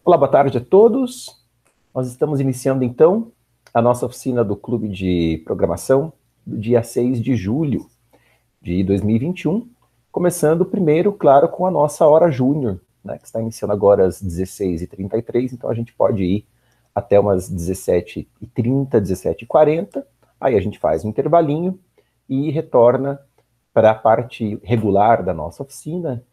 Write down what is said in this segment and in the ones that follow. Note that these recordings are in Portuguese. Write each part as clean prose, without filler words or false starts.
Olá, boa tarde a todos. Nós estamos iniciando, então, a nossa oficina do Clube de Programação do dia 6 de julho de 2021, começando primeiro, claro, com a nossa hora júnior, né, que está iniciando agora às 16h33, então a gente pode ir até umas 17h30, 17h40, aí a gente faz um intervalinho e retorna para a parte regular da nossa oficina.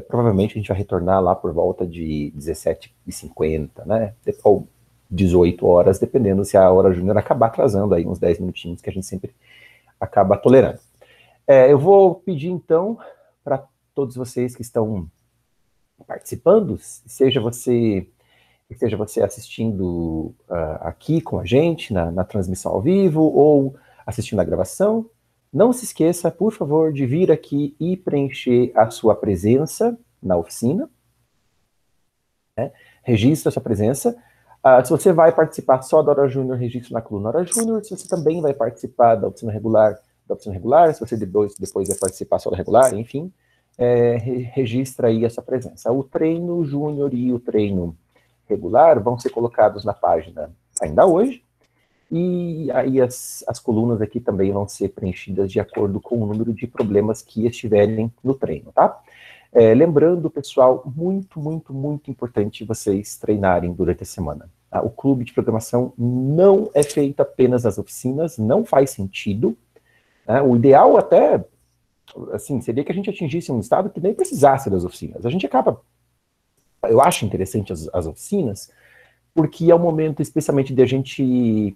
Provavelmente a gente vai retornar lá por volta de 17h50, né? Ou 18 horas, dependendo se a hora júnior acabar atrasando aí uns 10 minutinhos, que a gente sempre acaba tolerando. Eu vou pedir, então, para todos vocês que estão participando, seja você assistindo aqui com a gente, na transmissão ao vivo, ou assistindo a gravação, não se esqueça, por favor, de vir aqui e preencher a sua presença na oficina. Né? Registre a sua presença. Se você vai participar só da hora júnior, registre na coluna hora júnior. Se você também vai participar da oficina regular, se você depois vai participar só da regular, enfim, registra aí a sua presença. O treino júnior e o treino regular vão ser colocados na página ainda hoje. E aí as colunas aqui também vão ser preenchidas de acordo com o número de problemas que estiverem no treino, tá? Lembrando, pessoal, muito, muito, muito importante vocês treinarem durante a semana. Tá? O clube de programação não é feito apenas das oficinas, não faz sentido. Né? O ideal até, assim, seria que a gente atingisse um estado que nem precisasse das oficinas. A gente acaba, eu acho interessante as oficinas, porque é o momento especialmente de a gente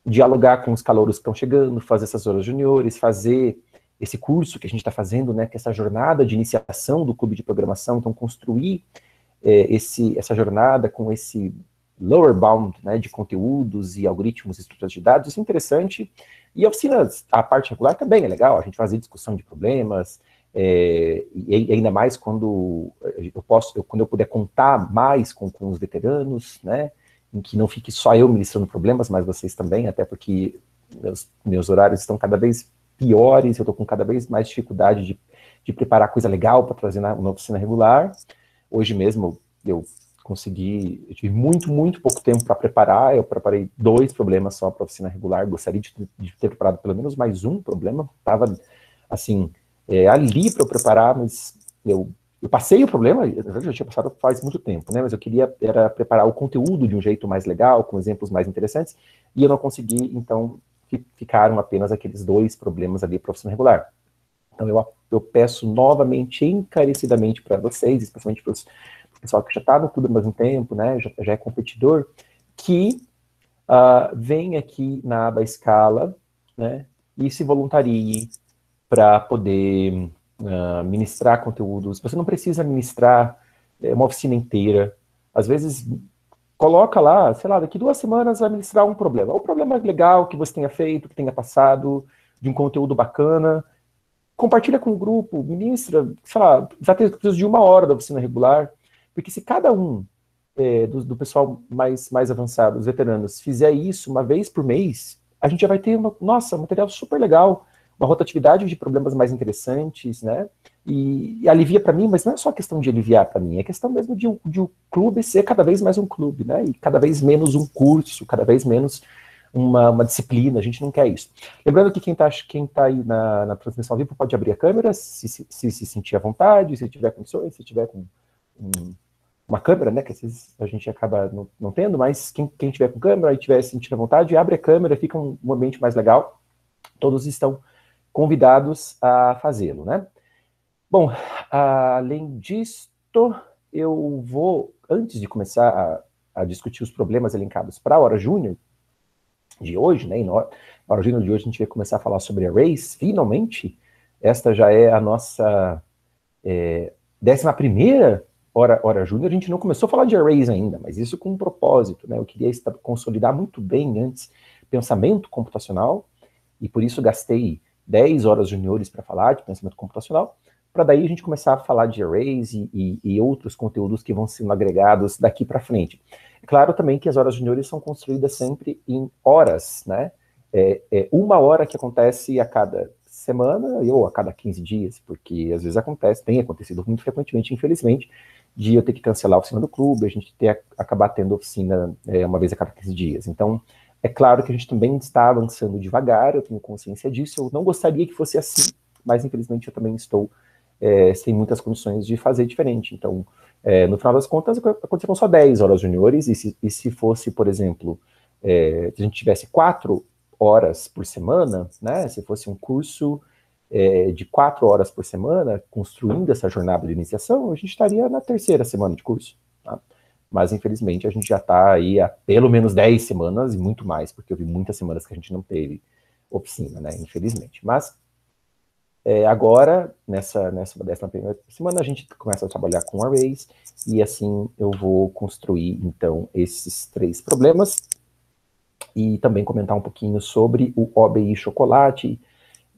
dialogar com os calouros que estão chegando, fazer essas horas juniores, fazer esse curso que a gente está fazendo, né, que é essa jornada de iniciação do clube de programação, então construir essa jornada com esse lower bound, né, de conteúdos e algoritmos e estruturas de dados, isso é interessante. E a oficina, a parte regular também é legal, a gente fazer discussão de problemas, e ainda mais quando eu puder contar mais com os veteranos, né, em que não fique só eu ministrando problemas, mas vocês também, até porque meus horários estão cada vez piores, eu estou com cada vez mais dificuldade de preparar coisa legal para trazer na oficina regular. Hoje mesmo eu tive muito, muito pouco tempo para preparar, eu preparei 2 problemas só para a oficina regular, gostaria de ter preparado pelo menos mais um problema, estava, assim, ali para eu preparar, mas eu passei o problema, eu já tinha passado faz muito tempo, né, mas eu queria preparar o conteúdo de um jeito mais legal, com exemplos mais interessantes, e eu não consegui, então ficaram apenas aqueles 2 problemas ali para a oficina regular. Então eu peço novamente, encarecidamente para vocês, especialmente para o pessoal que já está no clube há mais um tempo, né, já é competidor, que vem aqui na aba escala, né, e se voluntarie para poder ministrar conteúdos. Você não precisa ministrar uma oficina inteira. Às vezes, coloca lá, sei lá, daqui 2 semanas vai ministrar um problema. Um problema legal que você tenha feito, que tenha passado, de um conteúdo bacana. Compartilha com o grupo, ministra, sei lá, já tem preciso de 1 hora da oficina regular. Porque se cada um do pessoal mais avançado, os veteranos, fizer isso uma vez por mês, a gente já vai ter um material super legal, uma rotatividade de problemas mais interessantes, né? E alivia para mim, mas não é só questão de aliviar para mim, é questão mesmo de o clube ser cada vez mais um clube, né? E cada vez menos um curso, cada vez menos uma disciplina, a gente não quer isso. Lembrando que quem tá aí na transmissão ao vivo pode abrir a câmera, se sentir à vontade, se tiver condições, se tiver com uma câmera, né, que às vezes a gente acaba não tendo, mas quem tiver com câmera e tiver sentindo à vontade, abre a câmera, fica um ambiente mais legal, todos estão convidados a fazê-lo, né? Bom, além disto, eu vou, antes de começar a discutir os problemas elencados para a hora júnior de hoje, né, e na hora júnior de hoje a gente vai começar a falar sobre arrays, finalmente, esta já é a nossa 11ª hora júnior, a gente não começou a falar de arrays ainda, mas isso com um propósito, né, eu queria consolidar muito bem antes pensamento computacional, e por isso gastei 10 horas juniores para falar de pensamento computacional, para daí a gente começar a falar de arrays e outros conteúdos que vão sendo agregados daqui para frente. É claro também que as horas juniores são construídas sempre em horas, né? 1 hora que acontece a cada semana ou a cada 15 dias, porque às vezes tem acontecido muito frequentemente, infelizmente, de eu ter que cancelar a oficina do clube, a gente acabar tendo oficina uma vez a cada 15 dias. Então, é claro que a gente também está avançando devagar, eu tenho consciência disso, eu não gostaria que fosse assim, mas infelizmente eu também estou sem muitas condições de fazer diferente. Então, no final das contas, aconteceram só 10 horas juniores, e se fosse, por exemplo, se a gente tivesse 4 horas por semana, né, se fosse um curso de 4 horas por semana, construindo essa jornada de iniciação, a gente estaria na 3ª semana de curso, tá? Mas, infelizmente, a gente já está aí há pelo menos 10 semanas, e muito mais, porque eu vi muitas semanas que a gente não teve oficina, né, infelizmente. Mas, agora, nessa 11ª semana, a gente começa a trabalhar com arrays, e assim eu vou construir, então, esses 3 problemas, e também comentar um pouquinho sobre o OBI Chocolate,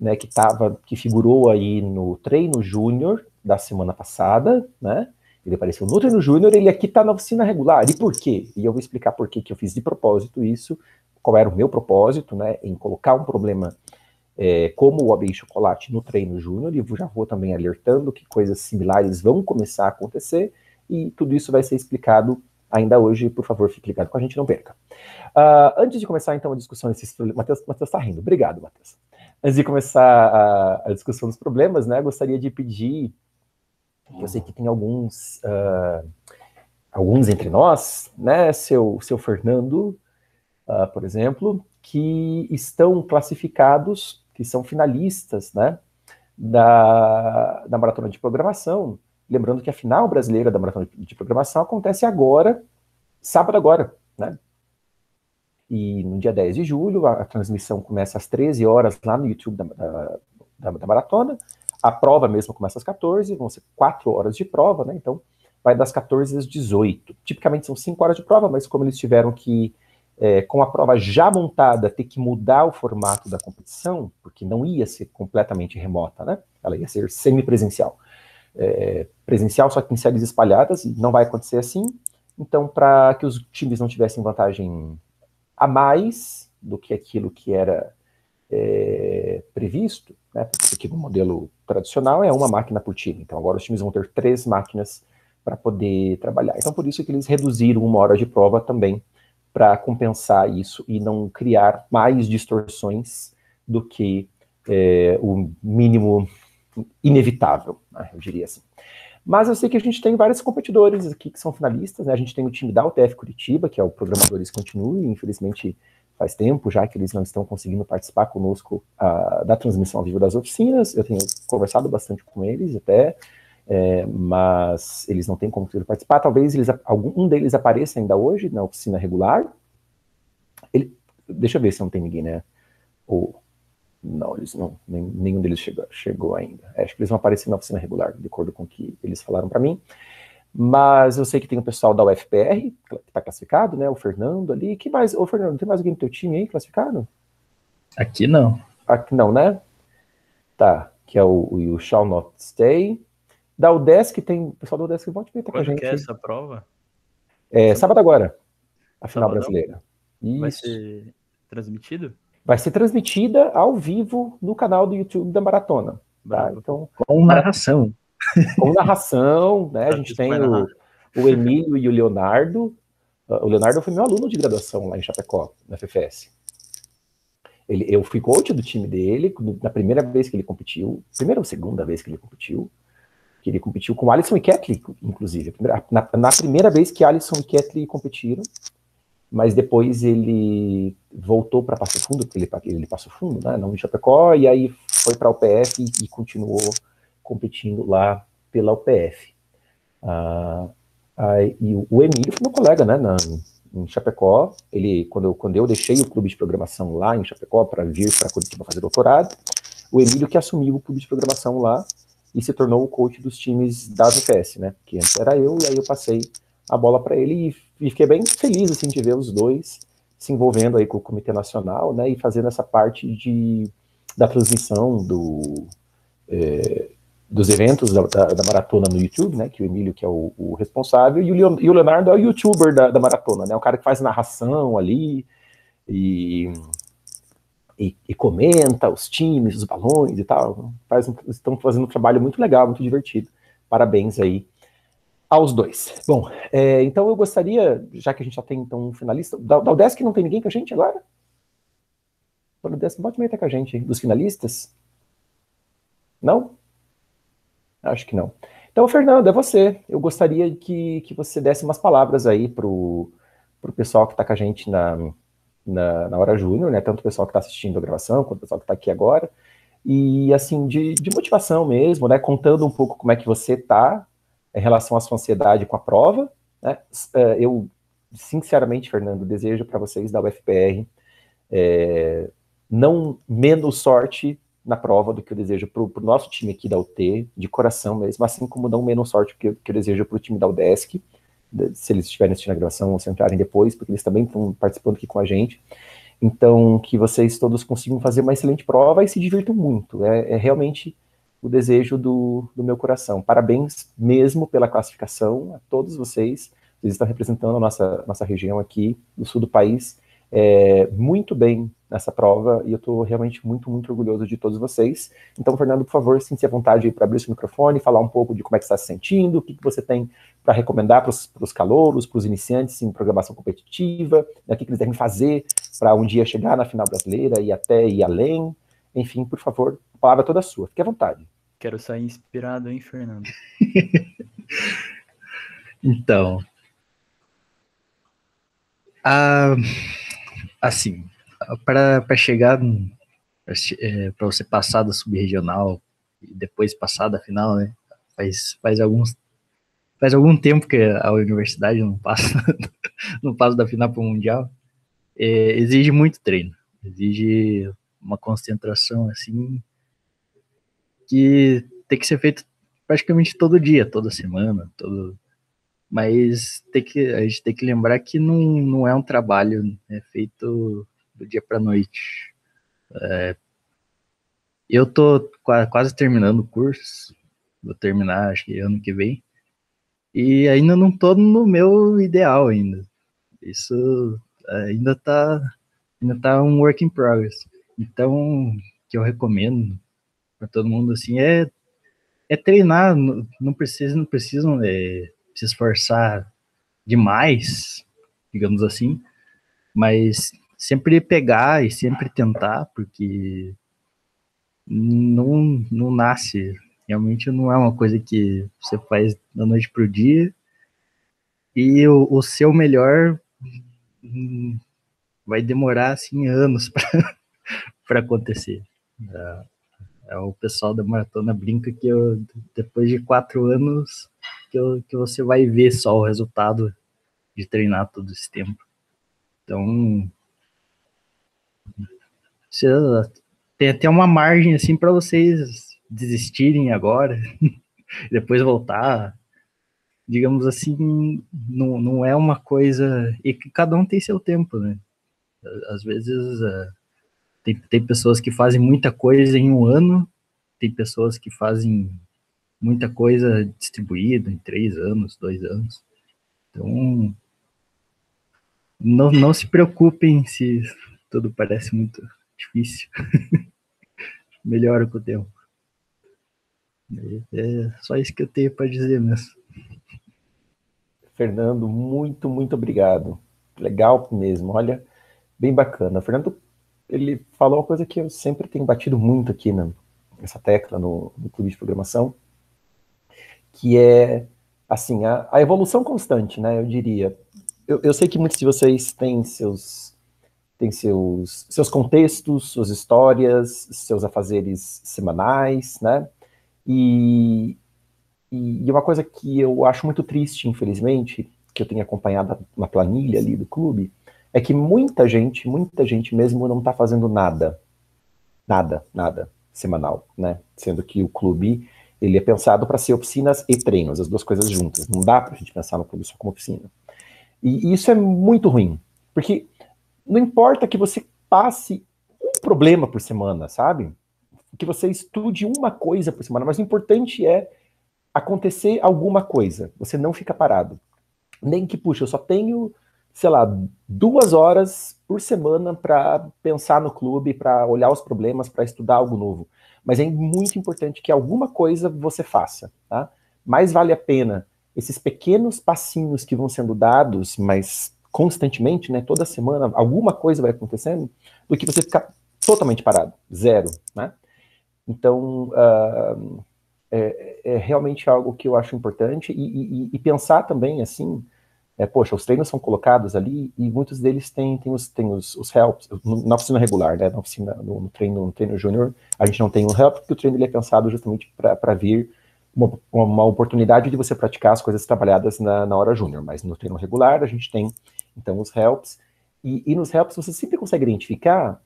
né, que figurou aí no treino júnior da semana passada, né? Ele apareceu no treino júnior, ele aqui está na oficina regular. E por quê? E eu vou explicar por que eu fiz de propósito isso, qual era o meu propósito, né, em colocar um problema como o OBI Chocolate no treino júnior, e eu já vou também alertando que coisas similares vão começar a acontecer, e tudo isso vai ser explicado ainda hoje. Por favor, fique ligado com a gente, não perca. Antes de começar, então, a discussão desses problemas... Matheus está rindo. Obrigado, Matheus. Antes de começar a discussão dos problemas, né, gostaria de pedir, eu sei que tem alguns entre nós, né, seu Fernando, por exemplo, que estão classificados, que são finalistas, né, da Maratona de Programação. Lembrando que a final brasileira da Maratona de Programação acontece agora, sábado agora, né? E no dia 10 de julho, a transmissão começa às 13 horas lá no YouTube da Maratona. A prova mesmo começa às 14, vão ser 4 horas de prova, né? Então, vai das 14 às 18. Tipicamente são 5 horas de prova, mas como eles tiveram que, com a prova já montada, ter que mudar o formato da competição, porque não ia ser completamente remota, né? Ela ia ser semipresencial. Presencial, só que em séries espalhadas, e não vai acontecer assim. Então, para que os times não tivessem vantagem a mais do que aquilo que era previsto, né, porque no modelo tradicional é uma máquina por time, então agora os times vão ter 3 máquinas para poder trabalhar. Então por isso que eles reduziram 1 hora de prova também, para compensar isso e não criar mais distorções do que o mínimo inevitável, né, eu diria assim. Mas eu sei que a gente tem vários competidores aqui que são finalistas, né? A gente tem o time da UTF Curitiba, que é o Programadores Continue, infelizmente faz tempo já que eles não estão conseguindo participar conosco da transmissão ao vivo das oficinas. Eu tenho conversado bastante com eles até, mas eles não têm como participar. Talvez algum deles apareça ainda hoje na oficina regular. Deixa eu ver se não tem ninguém, né? Não, eles não, nenhum deles chegou ainda. Acho que eles vão aparecer na oficina regular, de acordo com o que eles falaram para mim. Mas eu sei que tem o pessoal da UFPR, que está classificado, né? O Fernando ali. Que mais? Ô, Fernando, tem mais alguém do teu time aí classificado? Aqui não. Aqui não, né? Tá, que é o Shall Not Stay. Da UDESC tem... O pessoal da UDESC pode ver com a gente. Quando que é essa prova? Sábado agora, a final Sabadão? brasileira. Isso. Vai ser transmitido? Vai ser transmitida ao vivo no canal do YouTube da Maratona. Tá? Então, com narração. Com narração, né? A gente tem o Emílio e o Leonardo. O Leonardo foi meu aluno de graduação lá em Chapecó, na FFS. Eu fui coach do time dele na primeira vez que ele competiu, primeira ou segunda vez que ele competiu com Alisson e Ketley, inclusive. Na primeira vez que Alisson e Ketley competiram, mas depois ele voltou para Passo Fundo, porque ele passou fundo, né, não em Chapecó, e aí foi para a UPF e continuou competindo lá pela UPF. E o Emílio foi meu colega, né, em Chapecó. Quando eu deixei o clube de programação lá em Chapecó para vir para Curitiba fazer doutorado, o Emílio que assumiu o clube de programação lá e se tornou o coach dos times da UPS, né, que antes era eu, e aí eu passei a bola para ele e fiquei bem feliz assim, de ver os dois se envolvendo aí com o Comitê Nacional, né, e fazendo essa parte da transmissão dos eventos da Maratona no YouTube, né, que o Emílio que é o responsável, e o Leonardo é o youtuber da Maratona, né, o cara que faz narração ali e comenta os times, os balões e tal. Estão fazendo um trabalho muito legal, muito divertido. Parabéns aí Aos dois. Bom, então eu gostaria, já que a gente já tem então um finalista, da UDESC não tem ninguém com a gente agora? Da UDESC pode meter com a gente, dos finalistas? Não? Acho que não. Então, Fernando, é você. Eu gostaria que você desse umas palavras aí pro pessoal que está com a gente na Hora Júnior, né? Tanto o pessoal que está assistindo a gravação, quanto o pessoal que está aqui agora. E, assim, de motivação mesmo, né? Contando um pouco como é que você está em relação à sua ansiedade com a prova, né? Eu, sinceramente, Fernando, desejo para vocês da UFPR não menos sorte na prova do que eu desejo para o nosso time aqui da UT, de coração mesmo, assim como não menos sorte que eu desejo para o time da UDESC, se eles estiverem assistindo a gravação ou se entrarem depois, porque eles também estão participando aqui com a gente. Então, que vocês todos consigam fazer uma excelente prova e se divirtam muito. É realmente o desejo do meu coração. Parabéns mesmo pela classificação a todos vocês. Vocês estão representando a nossa região aqui do sul do país muito bem nessa prova, e eu estou realmente muito, muito orgulhoso de todos vocês. Então, Fernando, por favor, sinta-se à vontade para abrir o seu microfone, falar um pouco de como é que você está se sentindo, o que você tem para recomendar para os calouros, para os iniciantes em programação competitiva, né, o que eles devem fazer para um dia chegar na final brasileira e até ir além. Enfim, por favor, a palavra é toda sua. Fique à vontade. Quero sair inspirado, hein, Fernando? Então, assim, para chegar, para você passar da subregional e depois passar da final, né? Faz algum tempo que a universidade não passa, não passa da final para o mundial. Exige muito treino, exige uma concentração assim que tem que ser feito praticamente todo dia, toda semana, mas a gente tem que lembrar que não é um trabalho feito do dia para a noite. Eu tô quase terminando o curso, vou terminar acho que ano que vem, e ainda não tô no meu ideal ainda. Isso ainda tá um work in progress. Então, o que eu recomendo para todo mundo assim é treinar, não precisam se esforçar demais, digamos assim, mas sempre pegar e sempre tentar, porque não nasce, realmente não é uma coisa que você faz da noite pro dia, e o seu melhor vai demorar assim anos para acontecer. O pessoal da maratona brinca que depois de 4 anos que você vai ver só o resultado de treinar todo esse tempo. Então, tem até uma margem assim para vocês desistirem agora, depois voltar. Digamos assim, não é uma coisa. E que cada um tem seu tempo, né? Às vezes tem pessoas que fazem muita coisa em um ano, tem pessoas que fazem muita coisa distribuída em 3 anos, 2 anos. Então, não se preocupem se tudo parece muito difícil. Melhora com o tempo. É só isso que eu tenho para dizer mesmo. Fernando, muito, muito obrigado. Legal mesmo, olha, bem bacana. O Fernando, ele falou uma coisa que eu sempre tenho batido muito aqui nessa tecla no clube de programação, que é, assim, a evolução constante, né, eu diria. Eu sei que muitos de vocês têm seus contextos, suas histórias, seus afazeres semanais, né, e uma coisa que eu acho muito triste, infelizmente, que eu tenho acompanhado na planilha ali do clube, é que muita gente mesmo não está fazendo nada semanal, né? Sendo que o clube, ele é pensado para ser oficinas e treinos, as duas coisas juntas. Não dá para a gente pensar no clube só como oficina. E isso é muito ruim, porque não importa que você passe um problema por semana, sabe? Que você estude uma coisa por semana, mas o importante é acontecer alguma coisa, você não fica parado. Nem que, puxa, eu só tenho, sei lá, 2 horas por semana para pensar no clube, para olhar os problemas, para estudar algo novo. Mas é muito importante que alguma coisa você faça, tá? Mais vale a pena esses pequenos passinhos que vão sendo dados, mas constantemente, né, toda semana, alguma coisa vai acontecendo, do que você ficar totalmente parado, zero, né? Então, é realmente algo que eu acho importante, e pensar também, assim, poxa, os treinos são colocados ali, e muitos deles têm os helps, na oficina regular, né, no treino júnior, a gente não tem um help, porque o treino ele é pensado justamente para vir uma oportunidade de você praticar as coisas trabalhadas na hora júnior, mas no treino regular a gente tem, então, os helps, e nos helps você sempre consegue identificar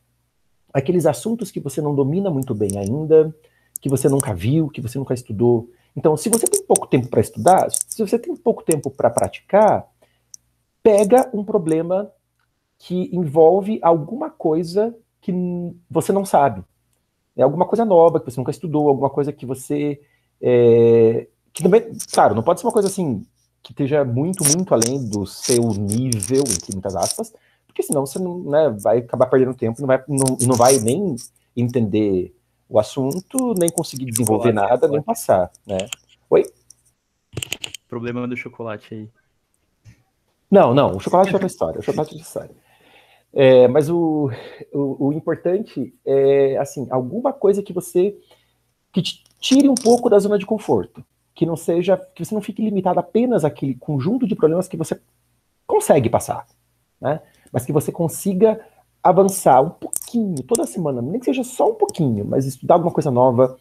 aqueles assuntos que você não domina muito bem ainda, que você nunca viu, que você nunca estudou. Então, se você tem pouco tempo para estudar, se você tem pouco tempo para praticar, pega um problema que envolve alguma coisa que você não sabe. É alguma coisa nova que você nunca estudou, alguma coisa que você... que também, claro, não pode ser uma coisa assim que esteja muito, muito além do seu nível, entre muitas aspas, porque senão você não, né, vai acabar perdendo tempo e não vai nem entender o assunto, nem conseguir desenvolver nada, nem passar, né? Oi? Problema do chocolate aí. Não, o chocolate é outra história. O chocolate é outra história. Mas o importante é, assim, alguma coisa que te tire um pouco da zona de conforto. Que você não fique limitado apenas àquele conjunto de problemas que você consegue passar, né? Mas que você consiga avançar um pouquinho, toda semana, nem que seja só um pouquinho, mas estudar alguma coisa nova,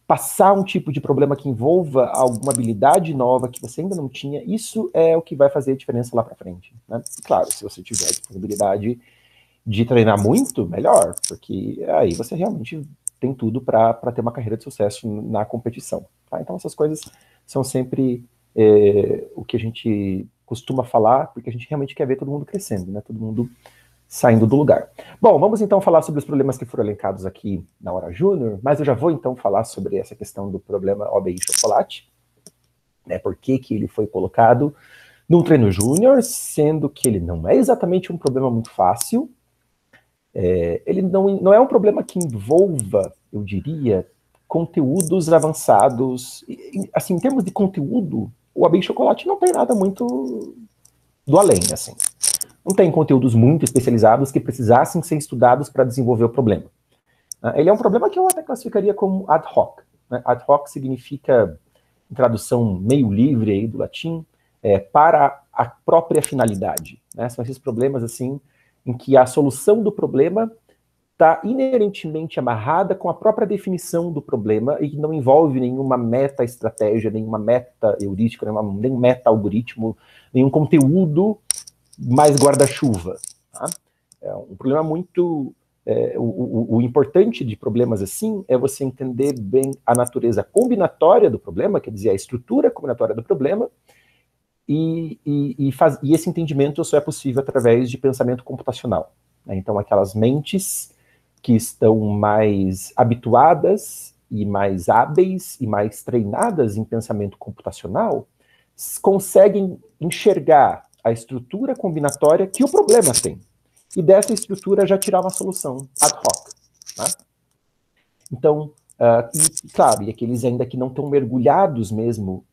passar um tipo de problema que envolva alguma habilidade nova que você ainda não tinha, isso é o que vai fazer a diferença lá para frente, né? E claro, se você tiver a disponibilidade de treinar muito, melhor, porque aí você realmente tem tudo para ter uma carreira de sucesso na competição. Tá? Então essas coisas são sempre o que a gente costuma falar, porque a gente realmente quer ver todo mundo crescendo, né? Todo mundo saindo do lugar. Bom, vamos então falar sobre os problemas que foram elencados aqui na hora júnior, mas eu já vou então falar sobre essa questão do problema OBI chocolate, né? Por que ele foi colocado num treino júnior, sendo que ele não é exatamente um problema muito fácil. Ele não é um problema que envolva, eu diria, conteúdos avançados. Assim, em termos de conteúdo, o OBI chocolate não tem nada muito do além, assim. Não tem conteúdos muito especializados que precisassem ser estudados para desenvolver o problema. Ele é um problema que eu até classificaria como ad hoc. Né? Ad hoc significa, em tradução meio livre aí do latim, para a própria finalidade. Né? São esses problemas assim em que a solução do problema está inerentemente amarrada com a própria definição do problema e que não envolve nenhuma meta-estratégia, nenhuma meta-heurística, nem meta-algoritmo, nenhum conteúdo mais guarda-chuva. Tá? É um problema muito... o importante de problemas assim é você entender bem a natureza combinatória do problema, quer dizer, a estrutura combinatória do problema, e esse entendimento só é possível através de pensamento computacional. Né? Então, aquelas mentes que estão mais habituadas e mais hábeis e mais treinadas em pensamento computacional conseguem enxergar a estrutura combinatória que o problema tem. E dessa estrutura já tirar uma solução ad hoc. Tá? Então, claro, e aqueles ainda que não estão mergulhados mesmo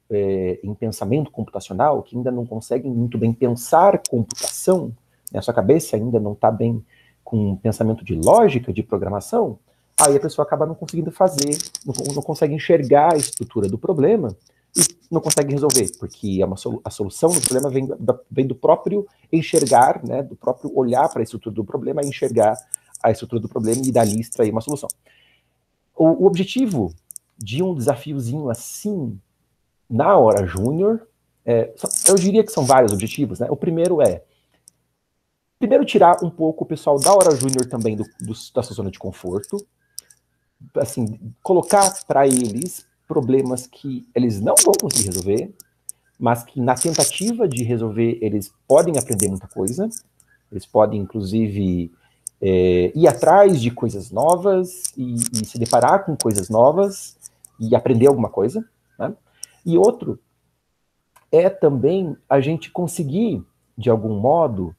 em pensamento computacional, que ainda não conseguem muito bem pensar computação, né, a sua cabeça ainda não está bem com um pensamento de lógica, de programação, aí a pessoa acaba não conseguindo fazer, não consegue enxergar a estrutura do problema e não consegue resolver, porque a solução do problema vem do próprio enxergar, né, do próprio olhar para a estrutura do problema, enxergar a estrutura do problema e dali extrair uma solução. O objetivo de um desafiozinho assim, na hora júnior, eu diria que são vários objetivos, né? O primeiro tirar um pouco o pessoal da hora júnior também da sua zona de conforto, assim, colocar para eles problemas que eles não vão conseguir resolver, mas que na tentativa de resolver eles podem aprender muita coisa, eles podem inclusive ir atrás de coisas novas e se deparar com coisas novas e aprender alguma coisa, né? E outro é também a gente conseguir, de algum modo,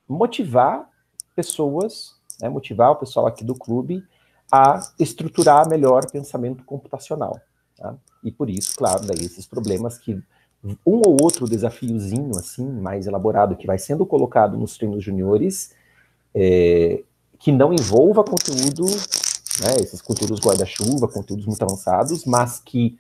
motivar pessoas, né, motivar o pessoal aqui do clube a estruturar melhor o pensamento computacional. Tá? E por isso, claro, daí esses problemas que um ou outro desafiozinho assim, mais elaborado, que vai sendo colocado nos treinos juniores, que não envolva conteúdo, né, esses conteúdos guarda-chuva, conteúdos muito avançados, mas que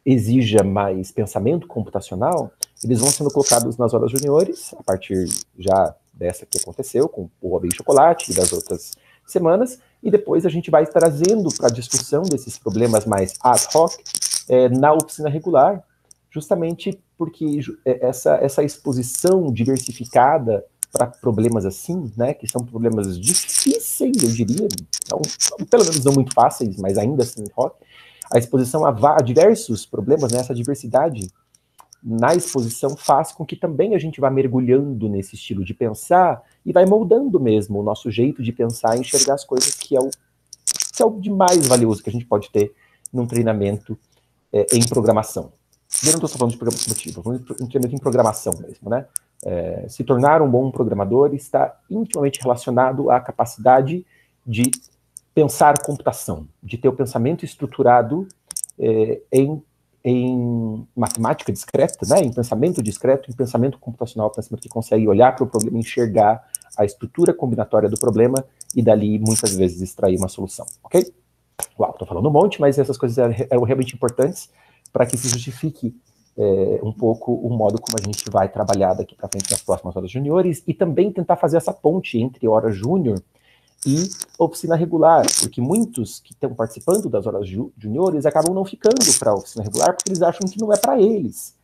exija mais pensamento computacional, eles vão sendo colocados nas horas juniores, a partir já dessa que aconteceu, com o Oba e Chocolate e das outras semanas, e depois a gente vai trazendo para a discussão desses problemas mais ad hoc na oficina regular, justamente porque essa exposição diversificada para problemas assim, né, que são problemas difíceis, eu diria, não, pelo menos não muito fáceis, mas ainda assim ad hoc, a exposição a diversos problemas, né, essa diversidade na exposição faz com que também a gente vá mergulhando nesse estilo de pensar e vai moldando mesmo o nosso jeito de pensar e enxergar as coisas, que é o de mais valioso que a gente pode ter num treinamento em programação. Eu não estou falando de programação motiva, falando de treinamento em programação mesmo, né? Se tornar um bom programador está intimamente relacionado à capacidade de pensar computação, de ter o pensamento estruturado em matemática discreta, né, em pensamento discreto, em pensamento computacional, pensamento que consegue olhar para o problema, enxergar a estrutura combinatória do problema e dali muitas vezes extrair uma solução, ok? Uau, estou falando um monte, mas essas coisas eram realmente importantes para que se justifique um pouco o modo como a gente vai trabalhar daqui para frente nas próximas horas juniores e também tentar fazer essa ponte entre hora júnior e oficina regular, porque muitos que estão participando das horas juniores acabam não ficando para a oficina regular porque eles acham que não é para eles.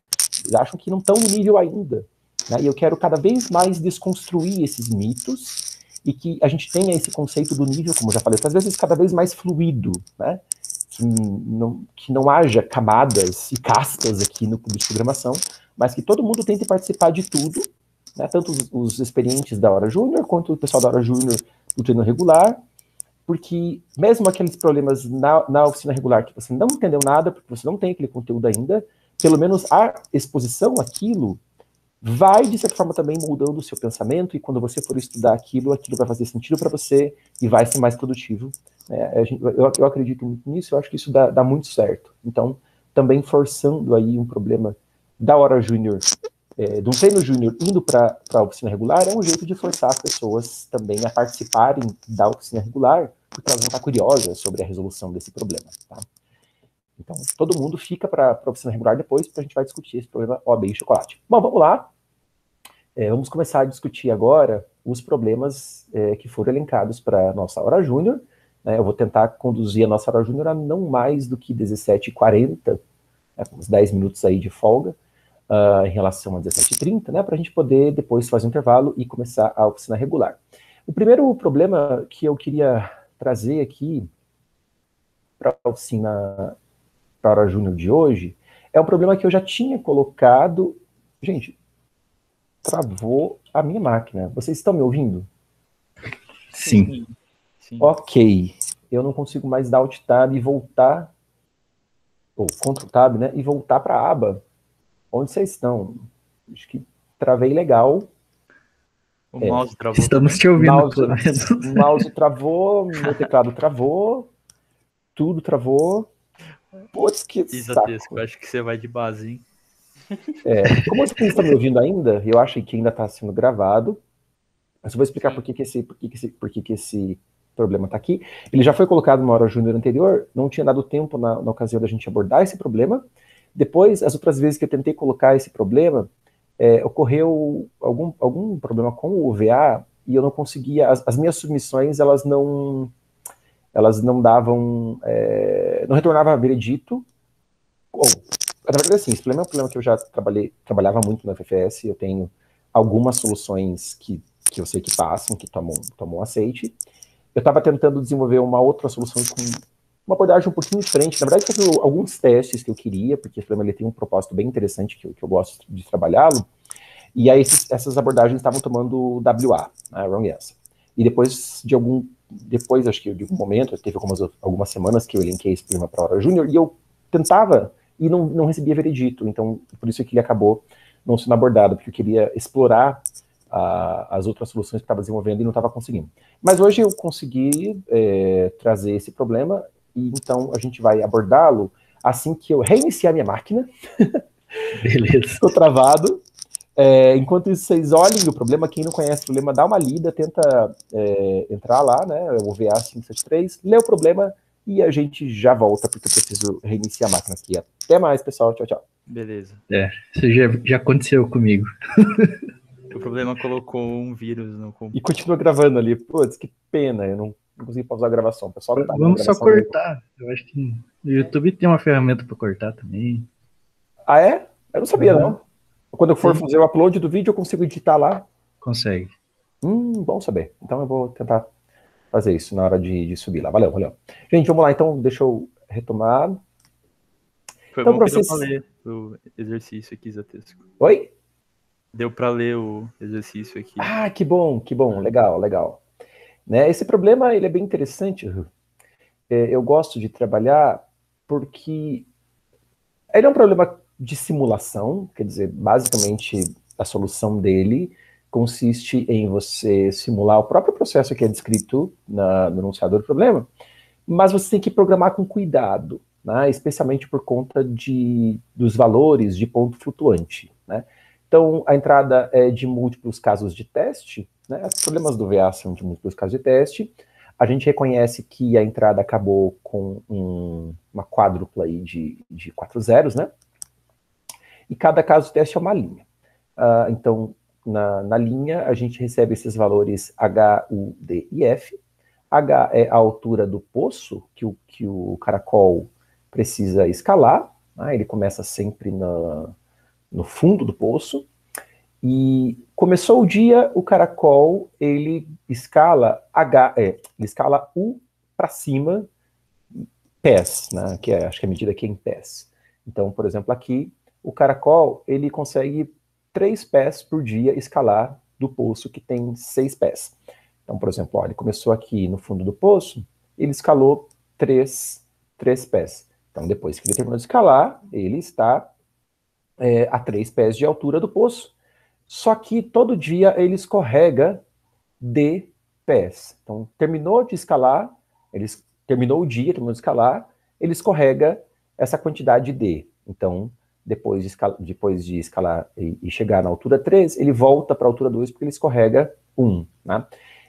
Eles acham que não estão no nível ainda. Né? E eu quero cada vez mais desconstruir esses mitos e que a gente tenha esse conceito do nível, como eu já falei, às vezes cada vez mais fluido, né? Que não haja camadas e castas aqui no clube de programação, mas que todo mundo tente participar de tudo, né? Tanto os experientes da hora júnior quanto o pessoal da hora júnior do treino regular, porque mesmo aqueles problemas na oficina regular que você não entendeu nada, porque você não tem aquele conteúdo ainda, pelo menos a exposição àquilo vai, de certa forma, também moldando o seu pensamento, e quando você for estudar aquilo vai fazer sentido para você e vai ser mais produtivo. Eu acredito muito nisso, eu acho que isso dá muito certo. Então, também forçando aí um problema da hora júnior, de um treino júnior indo para a oficina regular, é um jeito de forçar as pessoas também a participarem da oficina regular, porque elas vão estar curiosas sobre a resolução desse problema. Tá? Então, todo mundo fica para a oficina regular depois, porque a gente vai discutir esse problema OAB e chocolate. Bom, vamos lá. Vamos começar a discutir agora os problemas que foram elencados para a nossa hora júnior. Eu vou tentar conduzir a nossa hora júnior a não mais do que 17h40, com uns 10 minutos aí de folga, em relação a 17h30, né, para a gente poder depois fazer um intervalo e começar a oficina regular. O primeiro problema que eu queria trazer aqui para a oficina, para a hora júnior de hoje, é um problema que eu já tinha colocado. Gente, travou a minha máquina. Vocês estão me ouvindo? Sim. Sim. Ok. Eu não consigo mais dar Alt Tab e voltar, ou Ctrl Tab, né, e voltar para a aba. Onde vocês estão? Acho que travei legal. O mouse travou. Estamos te ouvindo, pelo menos. O mouse travou, meu teclado travou, tudo travou. Putz, que saco. Eu acho que você vai de base, hein? Como vocês estão me ouvindo ainda, eu acho que ainda está sendo gravado. Mas eu vou explicar por que esse problema está aqui. Ele já foi colocado numa hora júnior anterior, não tinha dado tempo na ocasião da gente abordar esse problema. Depois, as outras vezes que eu tentei colocar esse problema, ocorreu algum problema com o OVA e eu não conseguia, as minhas submissões, elas não davam, não retornava veredito. Na verdade, assim, esse problema é um problema que eu já trabalhava muito na FFS, eu tenho algumas soluções que eu sei que passam, que tomam aceite. Eu estava tentando desenvolver uma outra solução com uma abordagem um pouquinho diferente. Na verdade, fiz alguns testes que eu queria, porque esse problema ele tem um propósito bem interessante que eu gosto de trabalhá-lo, e aí essas abordagens estavam tomando WA, né, Wrong Answer. E depois, acho que de algum momento, teve algumas semanas que eu elenquei esse problema para a hora júnior, e eu tentava e não recebia veredito, então por isso que ele acabou não sendo abordado, porque eu queria explorar as outras soluções que estava desenvolvendo e não estava conseguindo. Mas hoje eu consegui trazer esse problema e então a gente vai abordá-lo assim que eu reiniciar minha máquina. Beleza. Estou travado. Enquanto isso, vocês olhem o problema. Quem não conhece o problema, dá uma lida, tenta entrar lá, né? O VA 573, lê o problema e a gente já volta, porque eu preciso reiniciar a máquina aqui. Até mais, pessoal. Tchau, tchau. Beleza. Isso já aconteceu comigo. O problema colocou um vírus no E computador. continua gravando ali. Putz, que pena, eu não consegui pausar a gravação. Pessoal, tá Vamos só cortar. Eu acho que no YouTube tem uma ferramenta para cortar também. Ah, é? Eu não sabia, não. Quando eu for Sim. fazer o upload do vídeo, eu consigo editar lá. Consegue. Bom saber. Então eu vou tentar fazer isso na hora de subir lá. Valeu, valeu. Gente, vamos lá, então, deixa eu retomar. Foi Então, bom pra que deu vocês... pra ler o exercício aqui, Zatesco. Oi? Deu pra ler o exercício aqui. Ah, que bom, legal, legal. Né, esse problema, ele é bem interessante. Eu gosto de trabalhar porque ele é um problema de simulação, quer dizer, basicamente a solução dele consiste em você simular o próprio processo que é descrito no enunciado do problema, mas você tem que programar com cuidado, né, especialmente por conta dos valores de ponto flutuante, né. Então, a entrada é de múltiplos casos de teste, né, os problemas do VA são de múltiplos casos de teste. A gente reconhece que a entrada acabou com uma quádrupla aí de 4 zeros, né? E cada caso de teste é uma linha. Então, na linha, a gente recebe esses valores H, U, D e F. H é a altura do poço que o caracol precisa escalar, né? Ele começa sempre no fundo do poço. E começou o dia, o caracol, ele escala ele escala U para cima, pés, né, acho que a medida aqui é em pés. Então, por exemplo, aqui, o caracol, ele consegue 3 pés por dia escalar do poço que tem 6 pés. Então, por exemplo, ó, ele começou aqui no fundo do poço, ele escalou 3 pés. Então, depois que ele terminou de escalar, ele está a 3 pés de altura do poço. Só que todo dia ele escorrega D pés. Então, terminou de escalar, terminou o dia, terminou de escalar, ele escorrega essa quantidade D. Então, depois de escalar e chegar na altura 3, ele volta para a altura 2 porque ele escorrega 1. Né?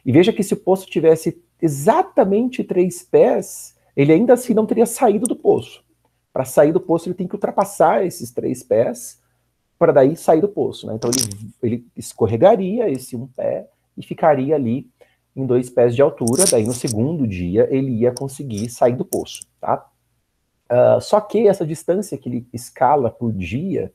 E veja que se o poço tivesse exatamente 3 pés, ele ainda assim não teria saído do poço. Para sair do poço, ele tem que ultrapassar esses 3 pés para daí sair do poço, né? Então ele escorregaria esse 1 pé e ficaria ali em 2 pés de altura, daí no segundo dia ele ia conseguir sair do poço, tá? Só que essa distância que ele escala por dia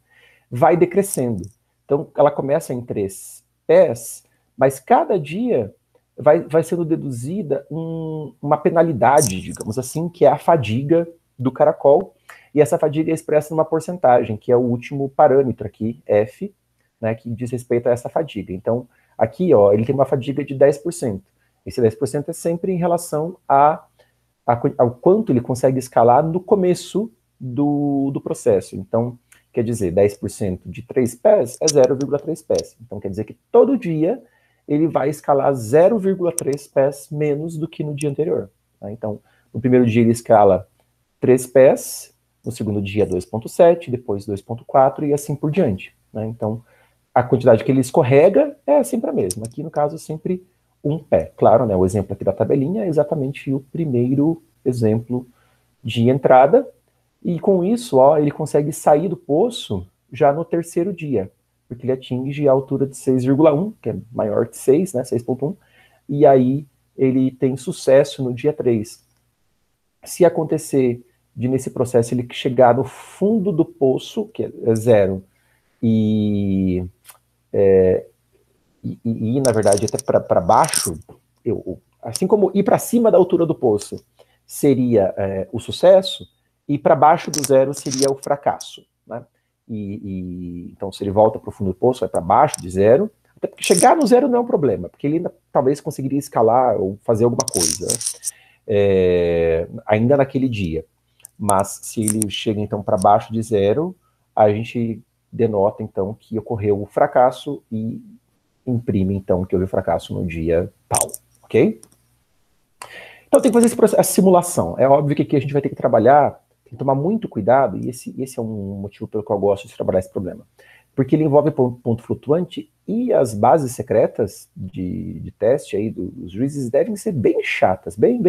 vai decrescendo. Então ela começa em 3 pés, mas cada dia vai sendo deduzida uma penalidade, digamos assim, que é a fadiga do caracol, e essa fadiga é expressa numa porcentagem, que é o último parâmetro aqui, F, né, que diz respeito a essa fadiga. Então, aqui, ó, ele tem uma fadiga de 10%. Esse 10% é sempre em relação ao quanto ele consegue escalar no começo do processo. Então, quer dizer, 10% de 3 pés é 0,3 pés. Então, quer dizer que todo dia ele vai escalar 0,3 pés menos do que no dia anterior. Tá? Então, no primeiro dia ele escala 3 pés, no segundo dia 2,7, depois 2,4 e assim por diante. Né? Então, a quantidade que ele escorrega é sempre a mesma. Aqui, no caso, sempre 1 pé. Claro, né, o exemplo aqui da tabelinha é exatamente o primeiro exemplo de entrada. E com isso, ó, ele consegue sair do poço já no terceiro dia, porque ele atinge a altura de 6,1, que é maior que 6, né, 6,1, e aí ele tem sucesso no dia 3. Se acontecer de nesse processo ele chegar no fundo do poço, que é 0, e na verdade até para baixo, assim como ir para cima da altura do poço seria o sucesso, e para baixo do 0 seria o fracasso. Né? Então se ele volta para o fundo do poço, vai para baixo de 0, até porque chegar no 0 não é um problema, porque ele ainda talvez conseguiria escalar ou fazer alguma coisa, ainda naquele dia. Mas se ele chega então para baixo de 0, a gente denota então que ocorreu o fracasso e imprime então que houve o fracasso no dia tal, ok? Então tem que fazer esse processo, a simulação. É óbvio que aqui a gente vai ter que trabalhar, tem que tomar muito cuidado, e esse é um motivo pelo qual eu gosto de trabalhar esse problema. Porque ele envolve ponto flutuante e as bases secretas de teste aí dos juízes devem ser bem chatas, bem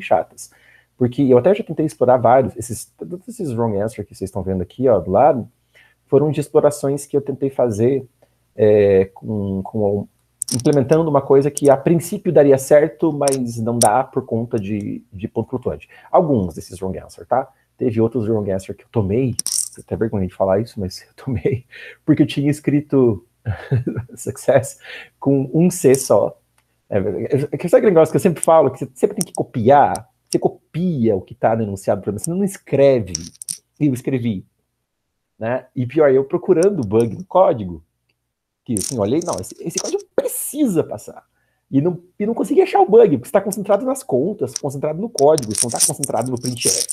chatas. Porque eu até já tentei explorar vários, todos esses wrong answer que vocês estão vendo aqui, ó, do lado, foram de explorações que eu tentei fazer implementando uma coisa que a princípio daria certo, mas não dá por conta de ponto flutuante. Alguns desses wrong answer, tá? Teve outros wrong answer que eu tomei, até vergonha de falar isso, mas eu tomei, porque eu tinha escrito success com um C só. Sabe aquele negócio que eu sempre falo, que você sempre tem que copiar? Você copia o que está denunciado para você, não escreve. Eu escrevi. Né? E pior, eu procurando bug no código, que assim, olhei, não, esse código precisa passar. E não consegui achar o bug, porque está concentrado nas contas, concentrado no código, isso não está concentrado no printf.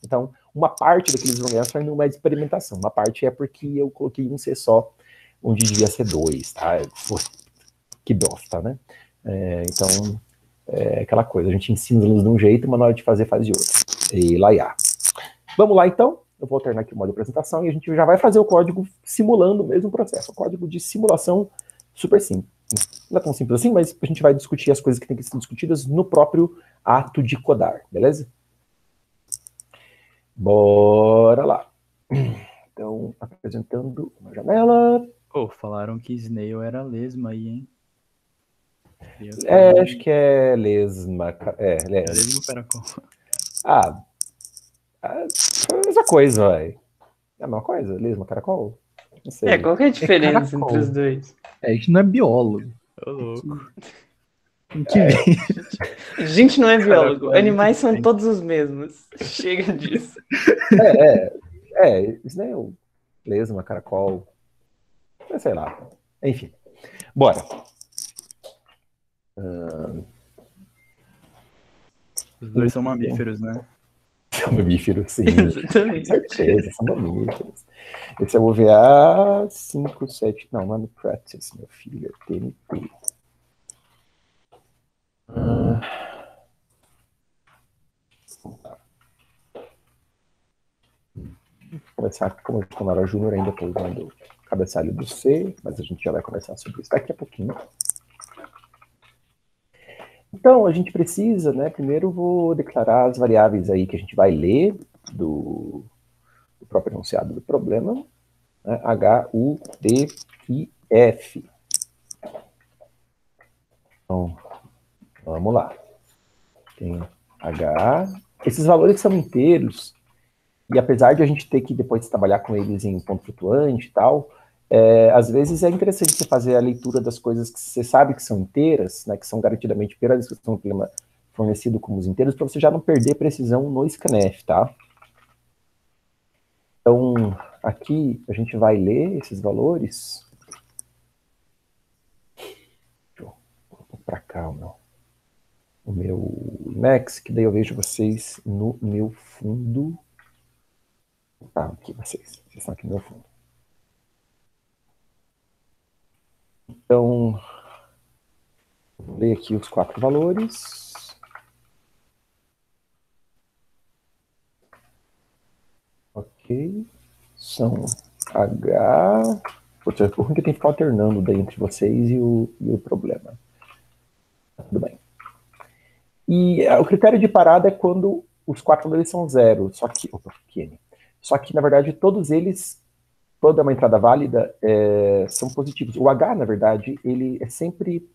Então, uma parte daqueles wrong answer não é de experimentação, uma parte é porque eu coloquei um C só, onde devia ser 2, tá? Que bosta, né? Então, é aquela coisa, a gente ensina eles de um jeito, mas na hora de fazer, faz de outro. E lá ia. Vamos lá, então. Eu vou alternar aqui o modo de apresentação e a gente já vai fazer o código simulando o mesmo processo. O código de simulação super simples. Não é tão simples assim, mas a gente vai discutir as coisas que têm que ser discutidas no próprio ato de codar, beleza? Bora lá. Então, apresentando uma janela. Falaram que Snail era lesma aí, hein? Acho que é lesma. Lesma caracol. É a mesma coisa, vai. É a mesma coisa, lesma, caracol? Não sei. Qual que é a diferença entre os dois? A gente não é biólogo. Ô, louco. A gente não é biólogo. Animais são todos os mesmos. Chega disso. Snail, lesma, caracol. Sei lá. Enfim. Bora. Os dois são mamíferos, né? São mamíferos, sim. Exatamente. Com certeza, são mamíferos. Esse é o VA 57. Não é no Practice, meu filho. É TNT. Começar, como eu estou na hora júnior, ainda estou usando o cabeçalho do C, mas a gente já vai conversar sobre isso daqui a pouquinho. Então, a gente precisa, né? Primeiro vou declarar as variáveis aí que a gente vai ler do próprio enunciado do problema, né, H, U, D e F. Então, vamos lá. Tem H. Esses valores são inteiros, e apesar de a gente ter que depois trabalhar com eles em ponto flutuante e tal, às vezes é interessante você fazer a leitura das coisas que você sabe que são inteiras, né, que são garantidamente pela descrição do problema fornecido como os inteiros, para você já não perder precisão no scanf, tá? Então, aqui a gente vai ler esses valores. Deixa eu colocar para cá o meu Emacs, que daí eu vejo vocês no meu fundo. Aqui vocês estão aqui no meu fundo. Então, vou ler aqui os 4 valores. Ok. São H. Putz, o ruim que tem que ficar alternando daí entre vocês e o problema. Tudo bem. E o critério de parada é quando os 4 valores são 0. Só que, na verdade, todos eles, toda uma entrada válida, são positivos. O H, na verdade, ele é sempre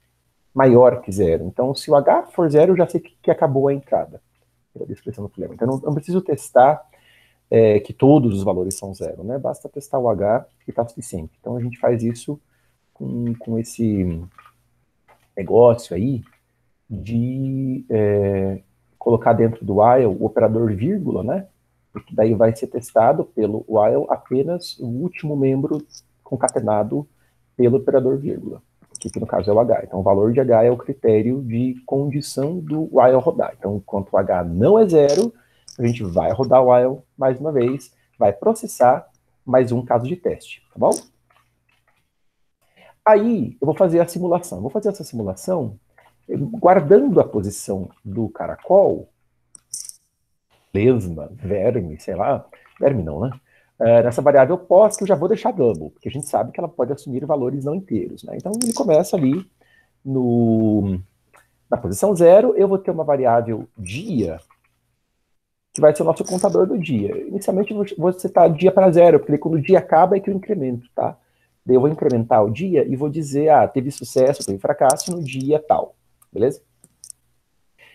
maior que 0. Então, se o H for 0, eu já sei que acabou a entrada. Pela descrição do problema. Então, não preciso testar que todos os valores são 0, né? Basta testar o H que está suficiente. Então, a gente faz isso com esse negócio aí de colocar dentro do while o operador vírgula, né? Porque daí vai ser testado pelo while apenas o último membro concatenado pelo operador vírgula, que no caso é o H. Então, o valor de H é o critério de condição do while rodar. Então, enquanto o H não é 0, a gente vai rodar o while mais uma vez, vai processar mais um caso de teste, tá bom? Aí, eu vou fazer a simulação. Vou fazer essa simulação guardando a posição do caracol, lesma, verme, sei lá, verme não, né? Nessa variável post, eu já vou deixar double, porque a gente sabe que ela pode assumir valores não inteiros, né? Então, ele começa ali na posição 0, eu vou ter uma variável dia, que vai ser o nosso contador do dia. Inicialmente, eu vou setar dia para 0, porque quando o dia acaba é que eu incremento, tá? Daí eu vou incrementar o dia e vou dizer, teve sucesso, teve fracasso no dia tal, beleza?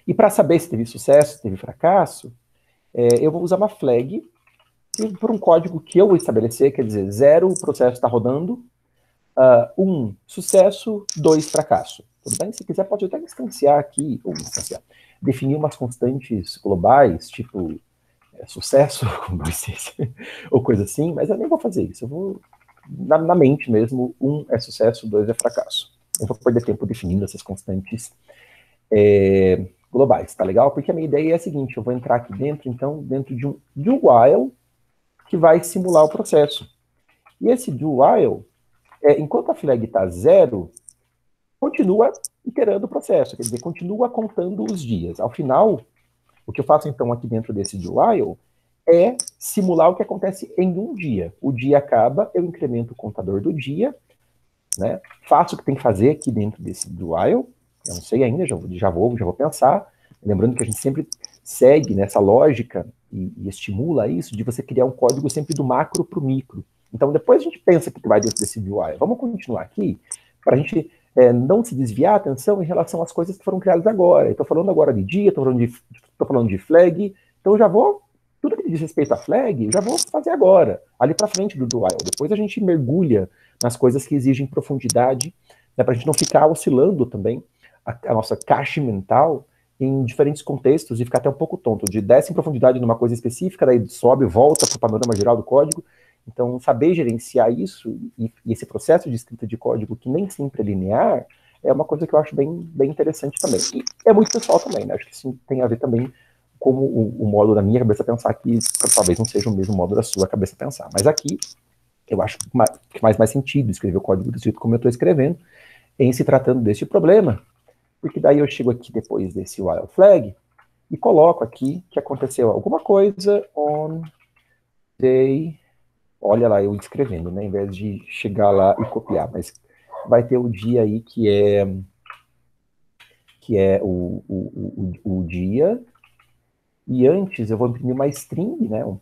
E para saber se teve sucesso, se teve fracasso, eu vou usar uma flag por um código que eu vou estabelecer, quer dizer, 0, o processo está rodando, 1, sucesso, 2, fracasso. Tudo bem? Se quiser, pode até instanciar aqui, ou instanciar, definir umas constantes globais, tipo sucesso, ou coisa assim, mas eu nem vou fazer isso. Eu vou, na mente mesmo, 1 é sucesso, 2 é fracasso. Eu vou perder tempo definindo essas constantes globais, tá legal? Porque a minha ideia é a seguinte, eu vou entrar aqui dentro, então, dentro de um while, que vai simular o processo. E esse do while, enquanto a flag está 0, continua iterando o processo, quer dizer, continua contando os dias. Ao final, o que eu faço então aqui dentro desse do while é simular o que acontece em um dia. O dia acaba, eu incremento o contador do dia, né? Faço o que tem que fazer aqui dentro desse do while, eu não sei ainda, já vou pensar. Lembrando que a gente sempre segue nessa lógica e estimula isso de você criar um código sempre do macro para o micro. Então, depois a gente pensa que vai dentro desse UI. Vamos continuar aqui para a gente não se desviar a atenção em relação às coisas que foram criadas agora. Eu estou falando agora de dia, estou falando de flag, então eu já vou, tudo que diz respeito a flag, eu já vou fazer agora, ali para frente do while. Depois a gente mergulha nas coisas que exigem profundidade, né, para a gente não ficar oscilando também a nossa caixa mental em diferentes contextos e ficar até um pouco tonto, de desce em profundidade numa coisa específica, daí sobe e volta para o panorama geral do código. Então, saber gerenciar isso e esse processo de escrita de código, que nem sempre é linear, é uma coisa que eu acho bem interessante também. E é muito pessoal também, né? Acho que isso tem a ver também com o modo da minha cabeça pensar, que talvez não seja o mesmo modo da sua cabeça pensar. Mas aqui, eu acho que faz mais sentido escrever o código do jeito como eu estou escrevendo, em se tratando desse problema, porque daí eu chego aqui depois desse while flag e coloco aqui que aconteceu alguma coisa on day, olha lá eu escrevendo, né, em vez de chegar lá e copiar, mas vai ter o dia aí que é o dia, e antes eu vou imprimir uma string, né, um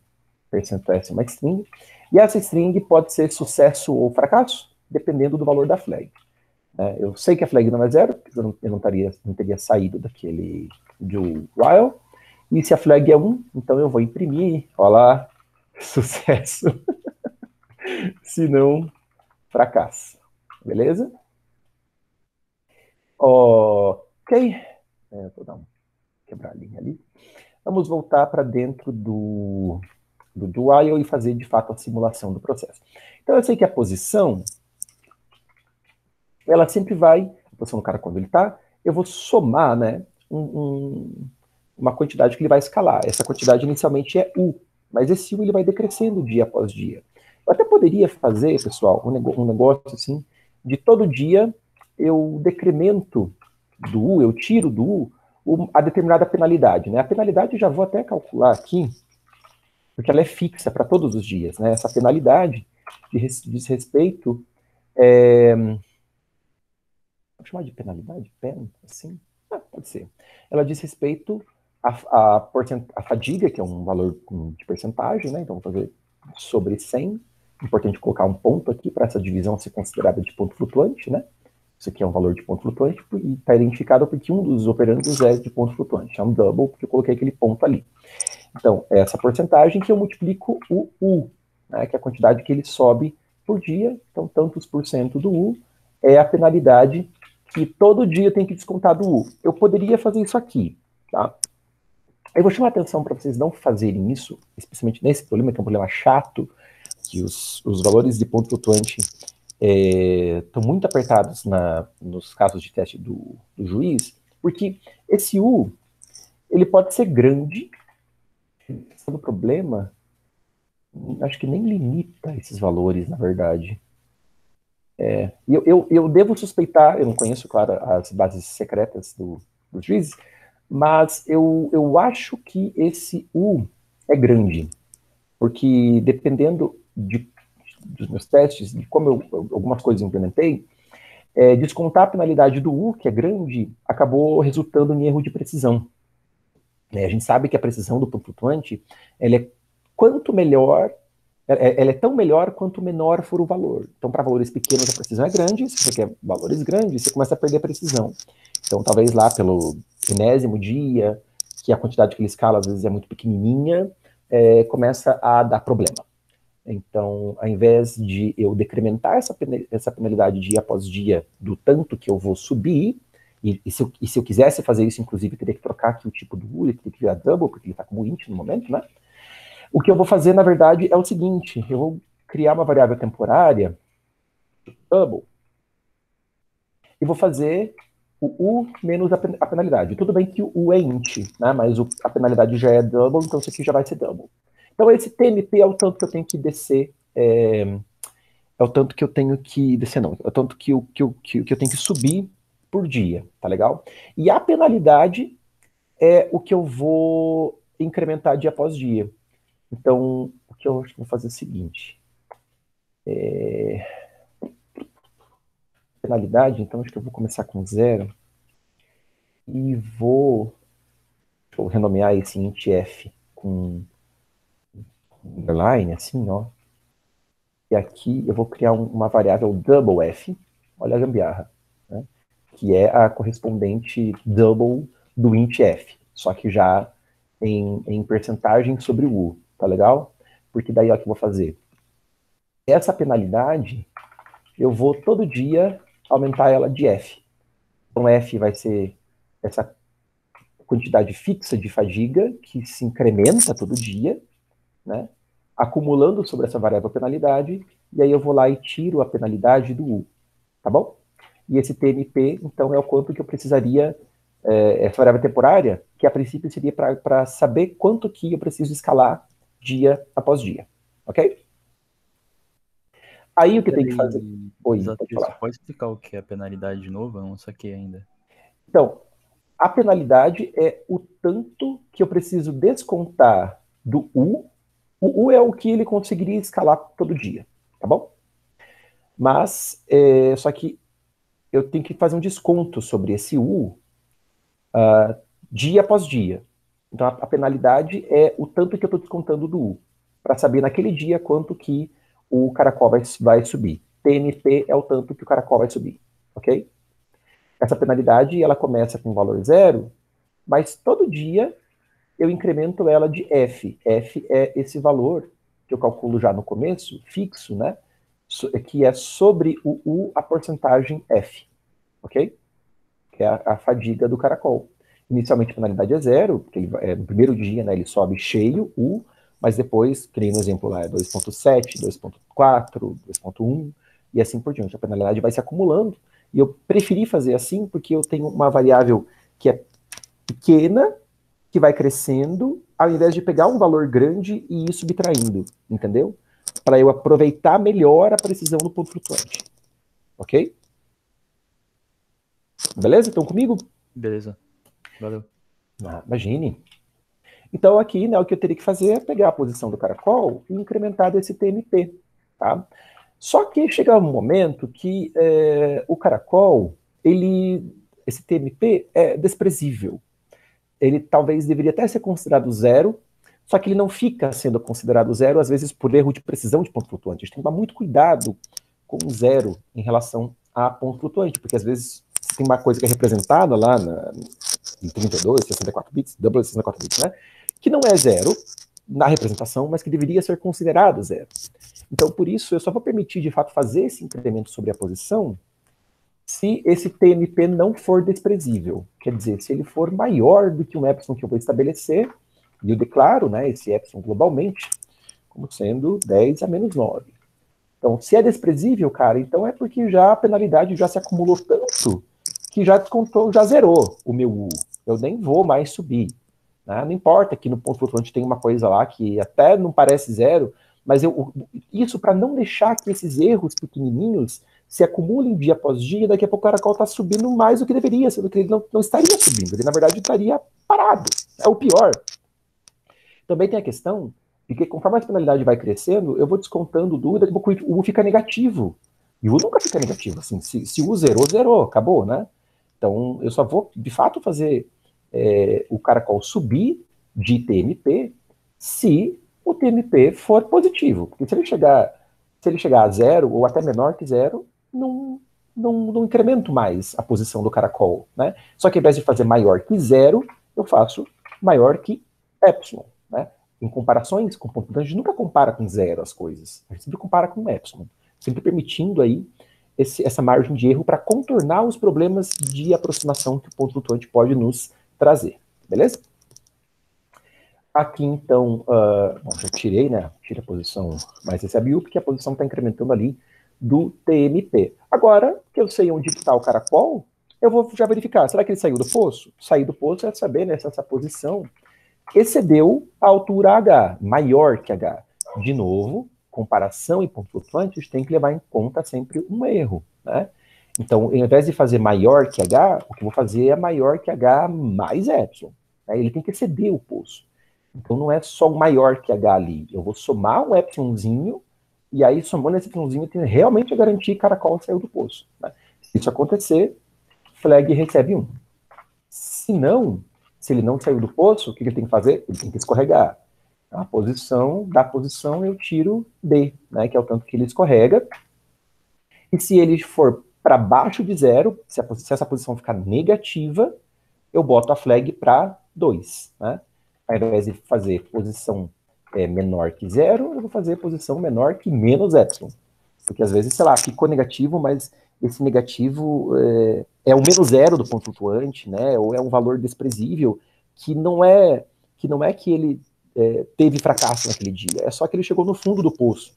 percentual uma string, e essa string pode ser sucesso ou fracasso, dependendo do valor da flag. Eu sei que a flag não é 0, porque eu não teria saído daquele do while. E se a flag é 1, então eu vou imprimir, olha lá, sucesso. Se não, fracasso. Beleza? Ok. Vou quebrar a linha ali. Vamos voltar para dentro do while e fazer, de fato, a simulação do processo. Então, eu sei que a posição, ela sempre vai, a posição do cara quando ele está, eu vou somar, né, uma quantidade que ele vai escalar. Essa quantidade inicialmente é U, mas esse U ele vai decrescendo dia após dia. Eu até poderia fazer, pessoal, um negócio assim, de todo dia eu decremento do U, eu tiro do U a determinada penalidade, né? A penalidade eu já vou até calcular aqui, porque ela é fixa para todos os dias, né? Essa penalidade diz respeito... Vou chamar de penalidade? Pen, assim? Pode ser. Ela diz respeito à fadiga, que é um valor de porcentagem, né? Então, vou fazer sobre 100. Importante colocar um ponto aqui para essa divisão ser considerada de ponto flutuante, né? Isso aqui é um valor de ponto flutuante e está identificado porque um dos operandos é de ponto flutuante. É um double, porque eu coloquei aquele ponto ali. Então, é essa porcentagem que eu multiplico o U, né? Que é a quantidade que ele sobe por dia. Então, tantos por cento do U é a penalidade que todo dia tem que descontar do U. Eu poderia fazer isso aqui, tá? Eu vou chamar a atenção para vocês não fazerem isso, especialmente nesse problema, que é um problema chato, que os valores de ponto flutuante estão muito apertados nos casos de teste do juiz, porque esse U, ele pode ser grande, o problema, acho que nem limita esses valores, na verdade. Eu devo suspeitar, eu não conheço, claro, as bases secretas dos juízes, mas eu acho que esse U é grande, porque dependendo dos meus testes, de como algumas coisas implementei, descontar a penalidade do U, que é grande, acabou resultando em erro de precisão. A gente sabe que a precisão do ponto flutuante, ela é quanto melhor, ela é tão melhor quanto menor for o valor. Então, para valores pequenos, a precisão é grande. Se você quer valores grandes, você começa a perder a precisão. Então, talvez lá pelo enésimo dia, que a quantidade que ele escala às vezes é muito pequenininha, começa a dar problema. Então, ao invés de eu decrementar essa penalidade dia após dia do tanto que eu vou subir, e se eu quisesse fazer isso, inclusive, eu teria que trocar aqui o tipo do U, ele teria que virar double, porque ele está como int no momento, né? O que eu vou fazer, na verdade, é o seguinte, eu vou criar uma variável temporária, double, e vou fazer o U menos a penalidade. Tudo bem que o U é int, né? Mas a penalidade já é double, então isso aqui já vai ser double. Então esse TMP é o tanto que eu tenho que descer, é o tanto que eu tenho que descer, não, é o tanto que eu tenho que subir por dia, tá legal? E a penalidade é o que eu vou incrementar dia após dia. Então, o que eu vou fazer é o seguinte. Penalidade, então acho que eu vou começar com 0 e vou renomear esse int f com underline, assim, ó. E aqui eu vou criar uma variável double f, olha a gambiarra, né? Que é a correspondente double do int f, só que já em percentagem sobre o u, tá legal? Porque daí, ó, o que eu vou fazer? Essa penalidade, eu vou todo dia aumentar ela de f. Então, f vai ser essa quantidade fixa de fadiga que se incrementa todo dia, né? Acumulando sobre essa variável penalidade, e aí eu vou lá e tiro a penalidade do U, tá bom? E esse TMP, então, é o quanto que eu precisaria, essa variável temporária, que a princípio seria para saber quanto que eu preciso escalar dia após dia, ok? Aí o que tem que fazer... Oi, Exato, pode falar. pode explicar o que é a penalidade de novo? Eu não saquei ainda. Então, a penalidade é o tanto que eu preciso descontar do U. O U é o que ele conseguiria escalar todo dia, tá bom? Mas, só que eu tenho que fazer um desconto sobre esse U dia após dia. Então, a penalidade é o tanto que eu estou descontando do U, para saber naquele dia quanto que o caracol vai subir. TNP é o tanto que o caracol vai subir, ok? Essa penalidade, ela começa com valor 0, mas todo dia eu incremento ela de f. F é esse valor que eu calculo já no começo, fixo, né? Que é sobre o U a porcentagem f, ok? Que é a fadiga do caracol. Inicialmente a penalidade é 0, porque no primeiro dia, né, ele sobe cheio, U, mas depois, que nem no exemplo lá, é 2.7, 2.4, 2.1, e assim por diante. A penalidade vai se acumulando, e eu preferi fazer assim porque eu tenho uma variável que é pequena, que vai crescendo, ao invés de pegar um valor grande e ir subtraindo, entendeu? Para eu aproveitar melhor a precisão do ponto flutuante. Ok? Beleza? Estão comigo? Beleza. Valeu. Imagine. Então aqui, né, o que eu teria que fazer é pegar a posição do caracol e incrementar desse TMP, tá? Só que chega um momento que o caracol, esse TMP é desprezível. Ele talvez deveria até ser considerado 0, só que ele não fica sendo considerado 0, às vezes por erro de precisão de ponto flutuante. A gente tem que tomar muito cuidado com o 0 em relação a ponto flutuante, porque às vezes tem uma coisa que é representada lá em 32, 64 bits, double 64 bits, né? Que não é 0 na representação, mas que deveria ser considerado 0. Então, por isso, eu só vou permitir, de fato, fazer esse incremento sobre a posição se esse TMP não for desprezível. Quer dizer, se ele for maior do que um epsilon que eu vou estabelecer, e eu declaro, né, esse epsilon globalmente como sendo 10 a menos 9. Então, se é desprezível, cara, então é porque já a penalidade já se acumulou tanto que já descontou, já zerou o meu U. Eu nem vou mais subir. Né? Não importa que no ponto flutuante tem uma coisa lá que até não parece 0, mas isso para não deixar que esses erros pequenininhos se acumulam dia após dia, e daqui a pouco o caracol está subindo mais do que deveria, sendo que ele não estaria subindo, ele na verdade estaria parado. É o pior. Também tem a questão de que conforme a penalidade vai crescendo, eu vou descontando o U, daqui a pouco o U fica negativo. E o U nunca fica negativo, assim, se o U zerou, acabou, né? Então, eu só vou, de fato, fazer o caracol subir de TMP se o TMP for positivo. Porque se ele chegar a zero, ou até menor que zero, não incremento mais a posição do caracol, né? Só que ao invés de fazer maior que zero, eu faço maior que epsilon, né? Em comparações com ponto flutuante, a gente nunca compara com zero as coisas. A gente sempre compara com epsilon, sempre permitindo aí essa margem de erro para contornar os problemas de aproximação que o ponto flutuante pode nos trazer, beleza? Aqui, então, bom, já tirei, né? Tira a posição mais SBU, porque a posição está incrementando ali do TMP. Agora, que eu sei onde está o caracol, eu vou já verificar. Será que ele saiu do poço? Sair do poço é saber, né, se essa posição excedeu a altura H, maior que H. De novo, comparação e ponto flutuante, a gente tem que levar em conta sempre um erro, né? Então, ao invés de fazer maior que H, o que eu vou fazer é maior que H mais epsilon. Né? Ele tem que exceder o poço. Então, não é só o maior que H ali. Eu vou somar um epsilonzinho, e aí, somando esse epsilonzinho, eu tenho realmente a garantir que caracol saiu do poço. Né? Se isso acontecer, flag recebe 1. Se não, se ele não saiu do poço, o que ele tem que fazer? Ele tem que escorregar. Da posição eu tiro D, né, que é o tanto que ele escorrega. E se ele for para baixo de zero, se essa posição ficar negativa, eu boto a flag para 2. Né? Ao invés de fazer posição menor que zero, eu vou fazer posição menor que menos epsilon. Porque às vezes, sei lá, ficou negativo, mas esse negativo é o menos zero do ponto flutuante, né? Ou é um valor desprezível, que não é que ele teve fracasso naquele dia, é só que ele chegou no fundo do poço.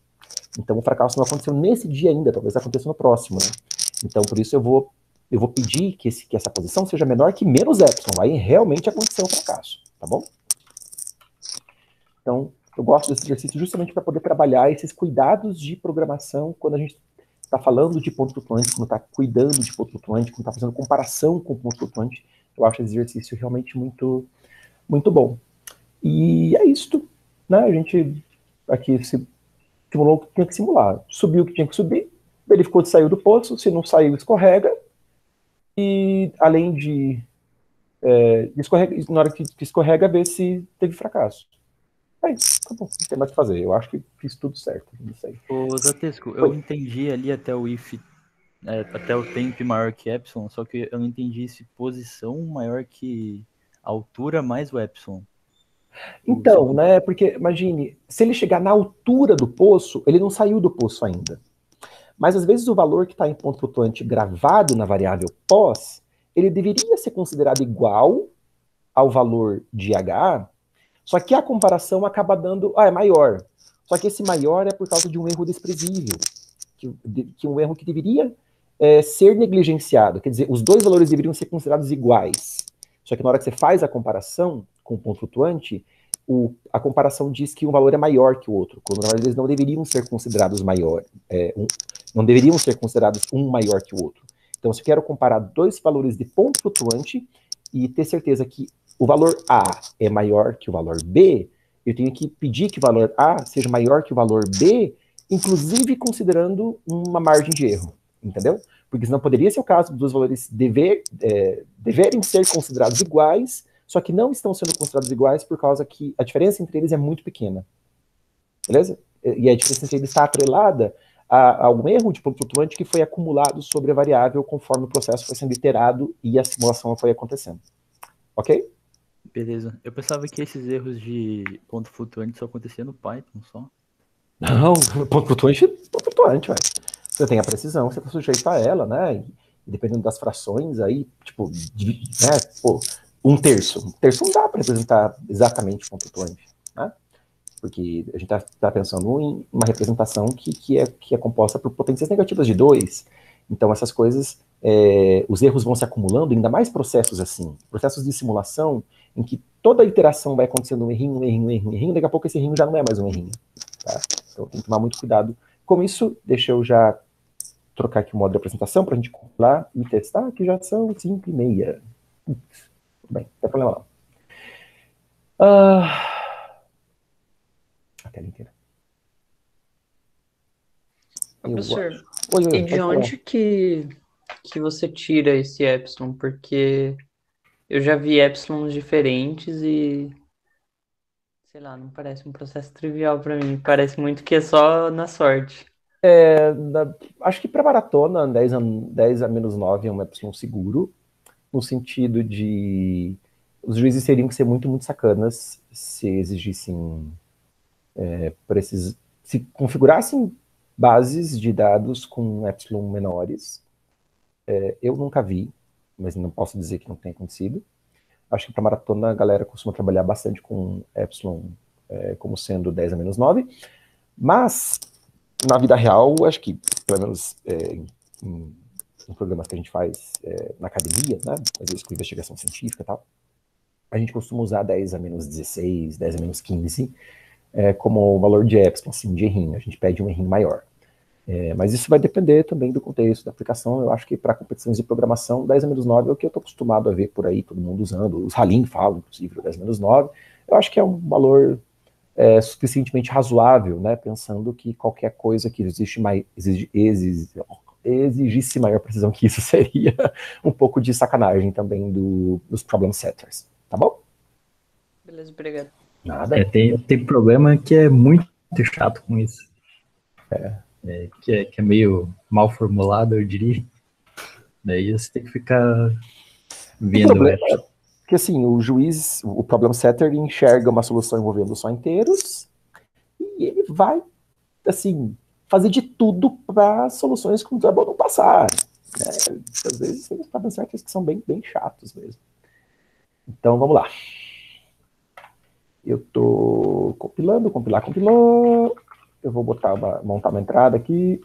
Então o fracasso não aconteceu nesse dia ainda, talvez aconteça no próximo, né? Então por isso eu vou pedir que essa posição seja menor que menos epsilon, aí realmente aconteceu o fracasso, tá bom? Então eu gosto desse exercício justamente para poder trabalhar esses cuidados de programação quando a gente está falando de ponto flutuante, quando está cuidando de ponto flutuante, quando está fazendo comparação com ponto flutuante. Eu acho esse exercício realmente muito, muito bom. E é isso, né? A gente aqui simulou o que tinha que simular. Subiu o que tinha que subir, verificou se saiu do poço, se não saiu, escorrega. E além de escorrega, na hora que escorrega, ver se teve fracasso. É isso, tá bom, não tem mais o que fazer. Eu acho que fiz tudo certo. Não sei. Ô, Zatesco, eu entendi ali até o if, até o temp maior que epsilon, só que eu não entendi se posição maior que altura mais o epsilon. Então, né, porque imagine, se ele chegar na altura do poço, ele não saiu do poço ainda. Mas às vezes o valor que está em ponto flutuante gravado na variável pós, ele deveria ser considerado igual ao valor de H, só que a comparação acaba dando, é maior. Só que esse maior é por causa de um erro desprezível, que um erro que deveria ser negligenciado. Quer dizer, os dois valores deveriam ser considerados iguais. Só que na hora que você faz a comparação com o ponto flutuante, a comparação diz que um valor é maior que o outro, quando na verdade eles não deveriam ser considerados maior, não deveriam ser considerados um maior que o outro. Então, se eu quero comparar dois valores de ponto flutuante e ter certeza que o valor A é maior que o valor B, eu tenho que pedir que o valor A seja maior que o valor B, inclusive considerando uma margem de erro, entendeu? Porque senão poderia ser o caso dos valores deverem ser considerados iguais, só que não estão sendo considerados iguais por causa que a diferença entre eles é muito pequena. Beleza? E a diferença entre eles está atrelada a algum erro de ponto flutuante que foi acumulado sobre a variável conforme o processo foi sendo iterado e a simulação foi acontecendo. Ok? Beleza. Eu pensava que esses erros de ponto flutuante só aconteciam no Python só. Não, ponto flutuante, velho. Você tem a precisão, você está sujeito a ela, né? E dependendo das frações aí, tipo, né? Pô, um terço. Um terço não dá para representar exatamente ponto flutuante, né? Porque a gente está pensando em uma representação que é composta por potências negativas de 2. Então, essas coisas, os erros vão se acumulando, ainda mais processos assim. Processos de simulação, em que toda iteração vai acontecendo um errinho, daqui a pouco esse errinho já não é mais um errinho. Tá? Então, tem que tomar muito cuidado com isso. Deixa eu já trocar aqui o modo de apresentação para a gente compilar e testar, que já são 5h30. Tudo bem, não tem problema não. A tela inteira. Professor, Oi, e de pode falar. onde que você tira esse epsilon? Porque eu já vi epsilons diferentes e, sei lá, não parece um processo trivial para mim. Parece muito que é só na sorte. Acho que para maratona, 10 a menos 9 é um epsilon seguro, no sentido de os juízes teriam que ser muito, muito sacanas se exigissem, se configurassem bases de dados com epsilon menores. Eu nunca vi, mas não posso dizer que não tenha acontecido. Acho que para maratona a galera costuma trabalhar bastante com epsilon como sendo 10 a menos 9, mas na vida real, acho que, pelo menos em programas que a gente faz na academia, né, às vezes com investigação científica e tal, a gente costuma usar 10 a menos 16, 10 a menos 15 como o valor de epsilon, assim, de errinho. A gente pede um errinho maior. Mas isso vai depender também do contexto da aplicação. Eu acho que para competições de programação, 10 a menos 9 é o que eu estou acostumado a ver por aí, todo mundo usando. Os Halim falam, inclusive, do 10 a menos 9. Eu acho que é um valor suficientemente razoável, né, pensando que qualquer coisa que exigisse maior precisão que isso seria um pouco de sacanagem também dos problem setters, tá bom? Beleza, obrigado. Nada. Tem problema que é muito chato com isso. Que é meio mal formulado, eu diria. Daí você tem que ficar vendo. Porque assim, o juiz, o problem setter, enxerga uma solução envolvendo só inteiros e ele vai, assim, fazer de tudo para soluções com double não passar. Às vezes tem os problem setters que são bem, bem chatos mesmo. Então vamos lá. Eu tô compilou. Eu vou montar uma entrada aqui.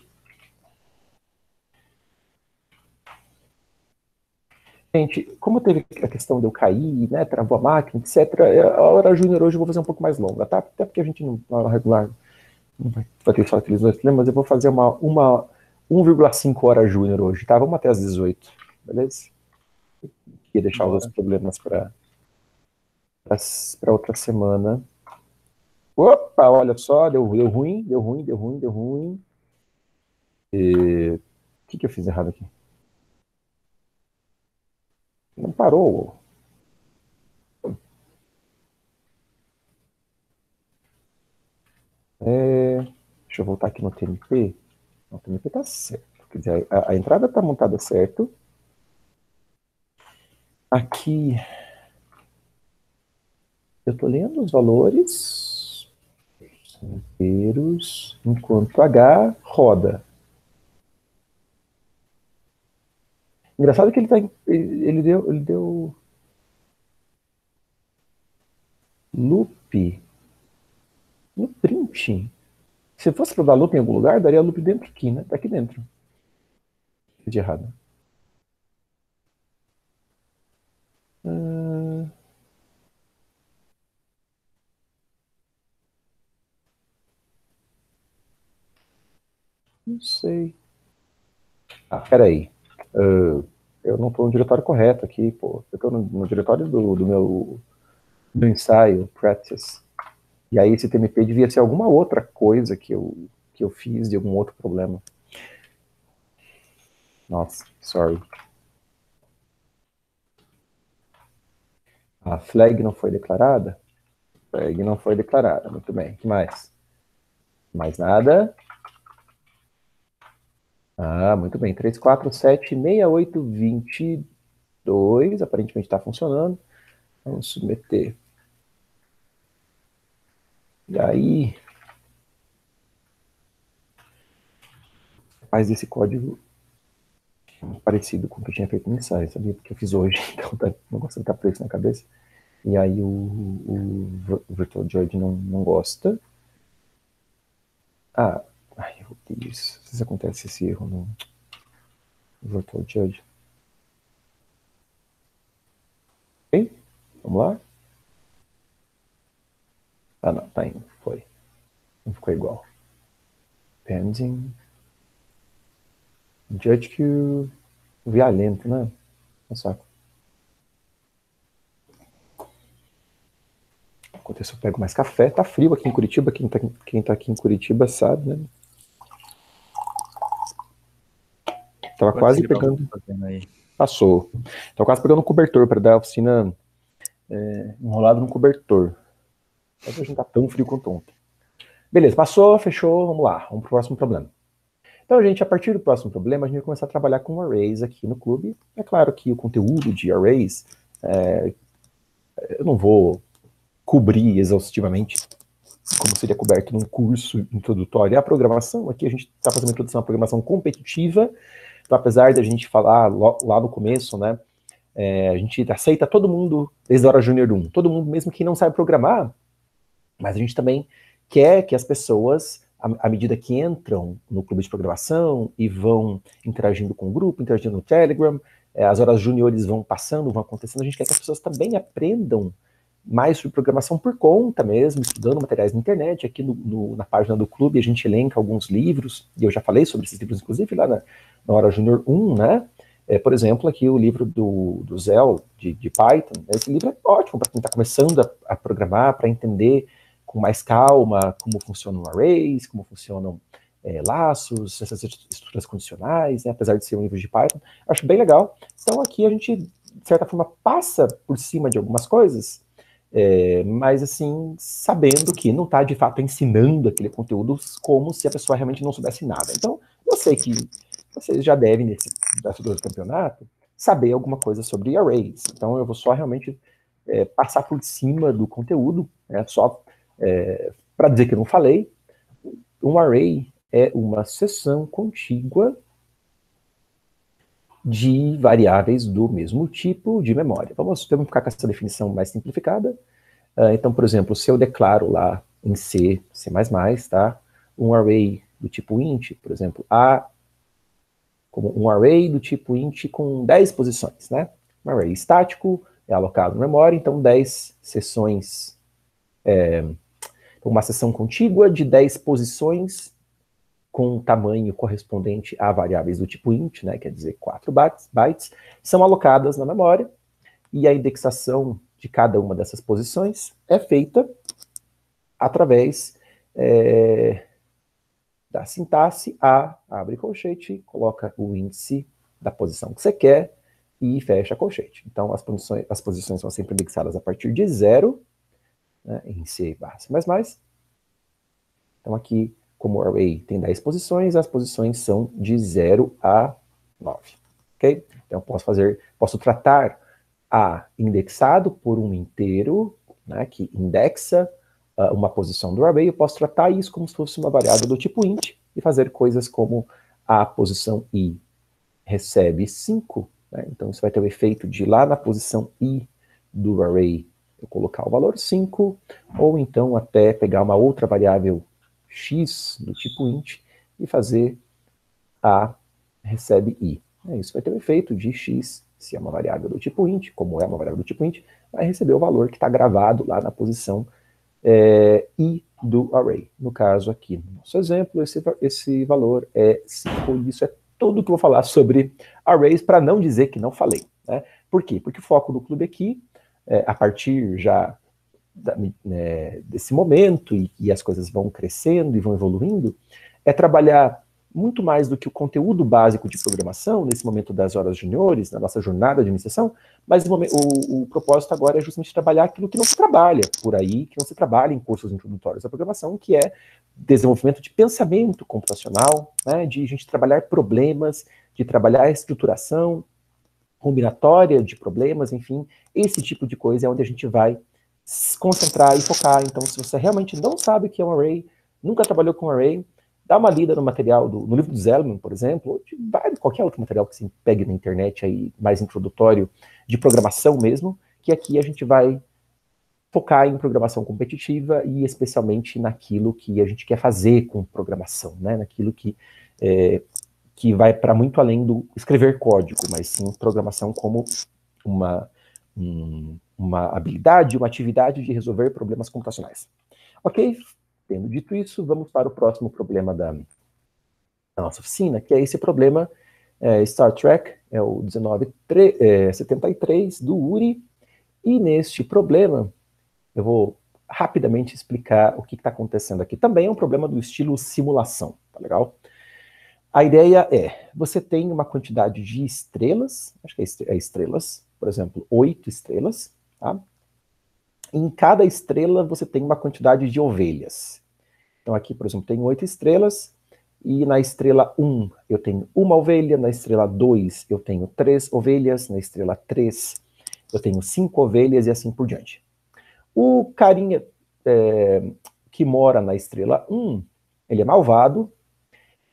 Gente, como teve a questão de eu cair, né, travou a máquina, etc., a hora júnior hoje eu vou fazer um pouco mais longa, tá? Até porque a gente na hora regular não vai ter só aqueles 2 mas eu vou fazer uma 1,5 hora júnior hoje, tá? Vamos até às 18, beleza? Queria deixar os outros problemas para outra semana. Opa, olha só, deu ruim. O que eu fiz errado aqui? Não parou. Deixa eu voltar aqui no TNP. O TNP tá certo. Quer dizer, a entrada tá montada certo. Aqui, eu tô lendo os valores inteiros, enquanto H roda. Engraçado que ele deu loop no print. Se fosse para dar loop em algum lugar, daria loop dentro aqui, né? Tá aqui dentro. Fiz de errado. Não sei. Peraí. Eu não estou no diretório correto aqui, pô. Eu estou no diretório do meu ensaio, practice. E aí esse TMP devia ser alguma outra coisa que eu fiz de algum outro problema. Nossa, sorry. A flag não foi declarada? Flag não foi declarada, muito bem. O que mais? Mais nada? Muito bem. 3476822, aparentemente está funcionando. Vamos submeter. E aí, faz esse código parecido com o que eu tinha feito no ensaio, sabia? Porque eu fiz hoje, então o negócio tá preso na cabeça. E aí o Virtual Judge não gosta. Eu odeio isso. Às vezes acontece esse erro no Virtual Judge. Ok? Vamos lá? Não, tá indo. Foi. Não ficou igual. Pending. Judge que violento, né? Saco. Enquanto isso eu pego mais café. Tá frio aqui em Curitiba. Quem tá aqui em Curitiba sabe, né? Tava quase pegando... Passou. Tava quase pegando um cobertor para dar a oficina enrolado no cobertor. Mas hoje não tá tão frio quanto ontem. Beleza, passou, fechou, vamos lá. Vamos pro próximo problema. Então, gente, a partir do próximo problema, a gente vai começar a trabalhar com arrays aqui no clube. É claro que o conteúdo de arrays, eu não vou cobrir exaustivamente, como seria coberto num curso introdutório à programação. Aqui a gente está fazendo uma introdução à programação competitiva. Então, apesar da gente falar lá no começo, né, a gente aceita todo mundo desde a hora Júnior 1, todo mundo mesmo que não sabe programar, mas a gente também quer que as pessoas, à medida que entram no clube de programação e vão interagindo com o grupo, interagindo no Telegram, as horas júniores vão passando, vão acontecendo, a gente quer que as pessoas também aprendam mais sobre programação por conta mesmo, estudando materiais na internet. Aqui na página do clube a gente elenca alguns livros, e eu já falei sobre esses livros, inclusive, lá na hora Júnior 1, né? Por exemplo, aqui o livro do Zell, de Python. Esse livro é ótimo para quem está começando a programar, para entender com mais calma como funcionam arrays, como funcionam laços, essas estruturas condicionais, né? Apesar de ser um livro de Python. Acho bem legal. Então aqui a gente, de certa forma, passa por cima de algumas coisas, mas assim, sabendo que não está de fato ensinando aquele conteúdo como se a pessoa realmente não soubesse nada. Então, eu sei que vocês já devem, nesse bastidor do campeonato, saber alguma coisa sobre arrays. Então, eu vou só realmente passar por cima do conteúdo, né, só para dizer que eu não falei. Um array é uma seção contígua de variáveis do mesmo tipo de memória. Vamos ficar com essa definição mais simplificada. Então, por exemplo, se eu declaro lá em C++, tá, um array do tipo int, por exemplo, como um array do tipo int com 10 posições, né? Um array estático, é alocado na memória, então 10 seções, uma seção contígua de 10 posições com tamanho correspondente a variáveis do tipo int, né, quer dizer 4 bytes, são alocadas na memória, e a indexação de cada uma dessas posições é feita através da sintaxe abre colchete, coloca o índice da posição que você quer e fecha colchete. Então, as posições são sempre indexadas a partir de 0, né, em C/C++. Então, aqui, como o array tem 10 posições, as posições são de 0 a 9. Ok? Então, posso tratar A indexado por um inteiro, né, que indexa uma posição do array. Eu posso tratar isso como se fosse uma variável do tipo int e fazer coisas como a posição i recebe 5, né, então isso vai ter o efeito de lá na posição i do array eu colocar o valor 5, ou então até pegar uma outra variável x do tipo int e fazer a recebe i. Isso vai ter o efeito de x, se é uma variável do tipo int, como é uma variável do tipo int, vai receber o valor que está gravado lá na posição i do array. No caso aqui, no nosso exemplo, esse valor é 5, e isso é tudo que eu vou falar sobre arrays, para não dizer que não falei, né? Por quê? Porque o foco do clube aqui, a partir já desse momento, e as coisas vão crescendo e vão evoluindo, é trabalhar muito mais do que o conteúdo básico de programação, nesse momento das horas juniores, na nossa jornada de iniciação, mas o propósito agora é justamente trabalhar aquilo que não se trabalha por aí, que não se trabalha em cursos introdutórios da programação, que é desenvolvimento de pensamento computacional, né, de a gente trabalhar problemas, de trabalhar a estruturação combinatória de problemas, enfim, esse tipo de coisa é onde a gente vai se concentrar e focar. Então, se você realmente não sabe o que é um array, nunca trabalhou com array, dá uma lida no material, no livro do Zellman, por exemplo, ou de qualquer outro material que você pegue na internet aí, mais introdutório, de programação mesmo, que aqui a gente vai focar em programação competitiva e especialmente naquilo que a gente quer fazer com programação, né? Naquilo que vai para muito além do escrever código, mas sim programação como uma habilidade, uma atividade de resolver problemas computacionais. Ok? Tendo dito isso, vamos para o próximo problema da nossa oficina, que é esse problema Star Trek, é o 1973 do Uri, e neste problema, eu vou rapidamente explicar o que está acontecendo aqui. Também é um problema do estilo simulação, tá legal? A ideia é, você tem uma quantidade de estrelas, acho que é estrelas, por exemplo, 8 estrelas, tá? Em cada estrela você tem uma quantidade de ovelhas. Então aqui, por exemplo, tem 8 estrelas, e na estrela 1 eu tenho uma ovelha, na estrela 2 eu tenho 3 ovelhas, na estrela 3 eu tenho 5 ovelhas e assim por diante. O carinha que mora na estrela 1, ele é malvado,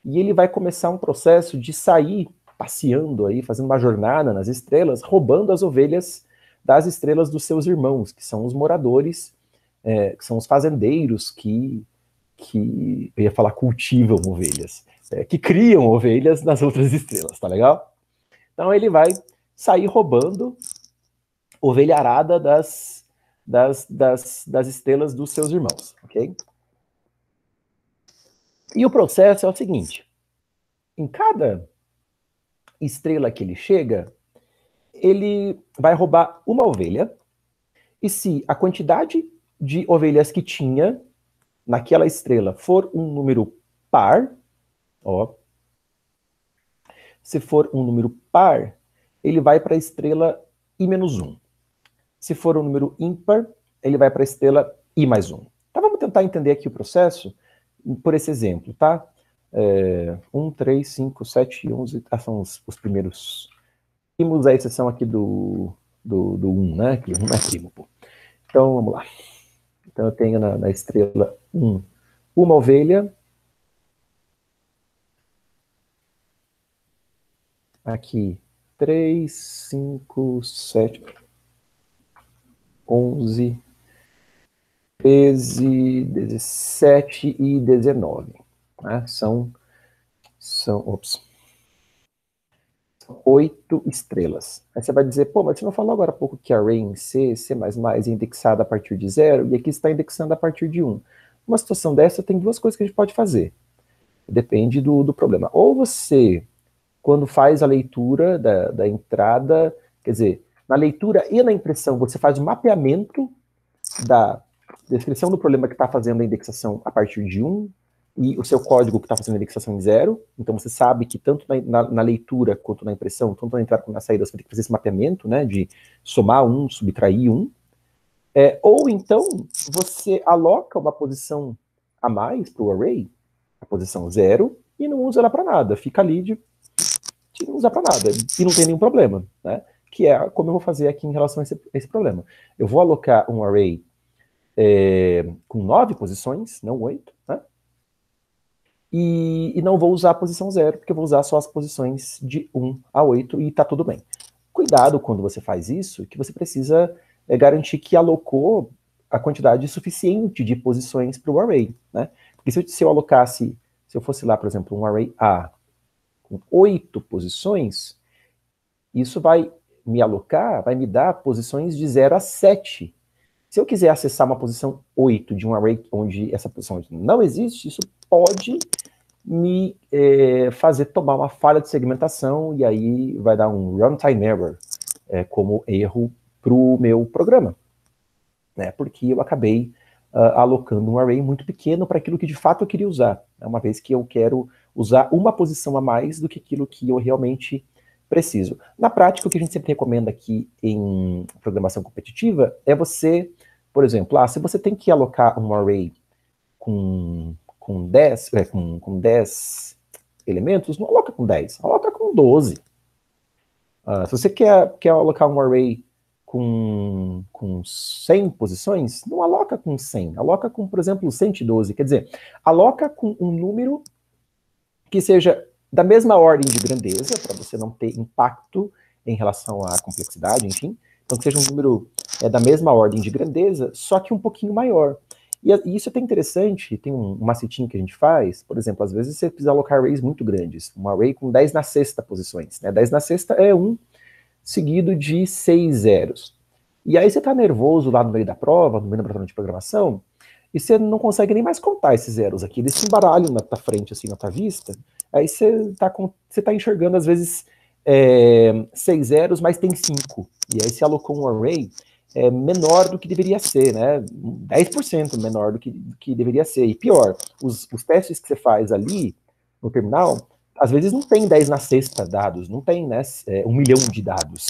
e ele vai começar um processo de sair passeando aí, fazendo uma jornada nas estrelas, roubando as ovelhas das estrelas dos seus irmãos, que são os moradores, que são os fazendeiros que eu ia falar cultivam ovelhas, que criam ovelhas nas outras estrelas, tá legal? Então ele vai sair roubando ovelharada das estrelas dos seus irmãos, ok? E o processo é o seguinte, em cada estrela que ele chega, ele vai roubar uma ovelha, e se a quantidade de ovelhas que tinha naquela estrela for um número par, ó, se for um número par, ele vai para a estrela I-1. Se for um número ímpar, ele vai para a estrela I+1. Então vamos tentar entender aqui o processo por esse exemplo, tá? 1, 3, 5, 7 e 11 são os primeiros primos, a exceção aqui do 1, né? Que 1 é primo, pô. Então vamos lá. Então eu tenho na estrela 1 uma ovelha. Aqui 3, 5, 7, 11, 13, 17 e 19. Né? São 8 estrelas. Aí você vai dizer, pô, mas você não falou agora há pouco que array em C, C++ é indexada a partir de 0, e aqui está indexando a partir de 1. Numa situação dessa, tem duas coisas que a gente pode fazer. Depende do problema. Ou você, quando faz a leitura da entrada, quer dizer, na leitura e na impressão, você faz o mapeamento da descrição do problema que está fazendo a indexação a partir de 1, e o seu código que está fazendo a indexação em 0. Então você sabe que tanto na leitura quanto na impressão, tanto na entrada quanto na saída, você vai ter que fazer esse mapeamento, né, de somar 1, subtrair 1. Ou então você aloca uma posição a mais para o array, a posição 0, e não usa ela para nada, fica ali de não usar para nada, e não tem nenhum problema, né? Que é como eu vou fazer aqui em relação a esse problema. Eu vou alocar um array com 9 posições, não 8, né? E não vou usar a posição 0, porque eu vou usar só as posições de 1 a 8 e tá tudo bem. Cuidado quando você faz isso, que você precisa garantir que alocou a quantidade suficiente de posições para o array, né? Porque se eu alocasse, se eu fosse lá, por exemplo, um array A com 8 posições, isso vai me alocar, vai me dar posições de 0 a 7. Se eu quiser acessar uma posição 8 de um array onde essa posição não existe, isso pode me fazer tomar uma falha de segmentação, e aí vai dar um runtime error como erro para o meu programa, né? Porque eu acabei alocando um array muito pequeno para aquilo que de fato eu queria usar, né? Uma vez que eu quero usar uma posição a mais do que aquilo que eu realmente preciso. Na prática, o que a gente sempre recomenda aqui em programação competitiva é você, por exemplo, se você tem que alocar um array com 10 elementos, não aloca com 10, aloca com 12. Se você quer alocar um array com 100 posições, não aloca com 100, aloca com, por exemplo, 112. Quer dizer, aloca com um número que seja da mesma ordem de grandeza, para você não ter impacto em relação à complexidade, enfim. Então, que seja um número da mesma ordem de grandeza, só que um pouquinho maior. E isso é até interessante, tem um macetinho que a gente faz, por exemplo, às vezes você precisa alocar arrays muito grandes, um array com 10 na sexta posições, né? 10 na sexta é 1 seguido de 6 zeros. E aí você está nervoso lá no meio da prova, no meio da prova de programação, e você não consegue nem mais contar esses zeros aqui, eles se embaralham na tua frente, assim, na tua vista, Aí você tá enxergando, às vezes, 6 zeros, mas tem 5. E aí você alocou um array menor do que deveria ser, né? 10% menor do que deveria ser. E pior, os testes que você faz ali no terminal, às vezes não tem 10 na sexta dados, não tem, né, 1 milhão de dados.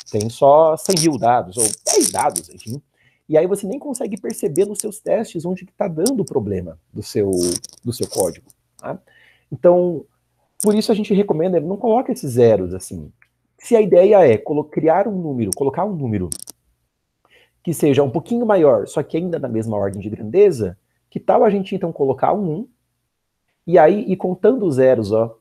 Tem só 100 mil dados, ou 10 dados, enfim. E aí você nem consegue perceber nos seus testes onde está dando o problema do seu código. Tá? Então, por isso a gente recomenda, não coloque esses zeros assim. Se a ideia é colocar um número que seja um pouquinho maior, só que ainda na mesma ordem de grandeza, que tal a gente então colocar um 1, e aí ir contando os zeros, ó,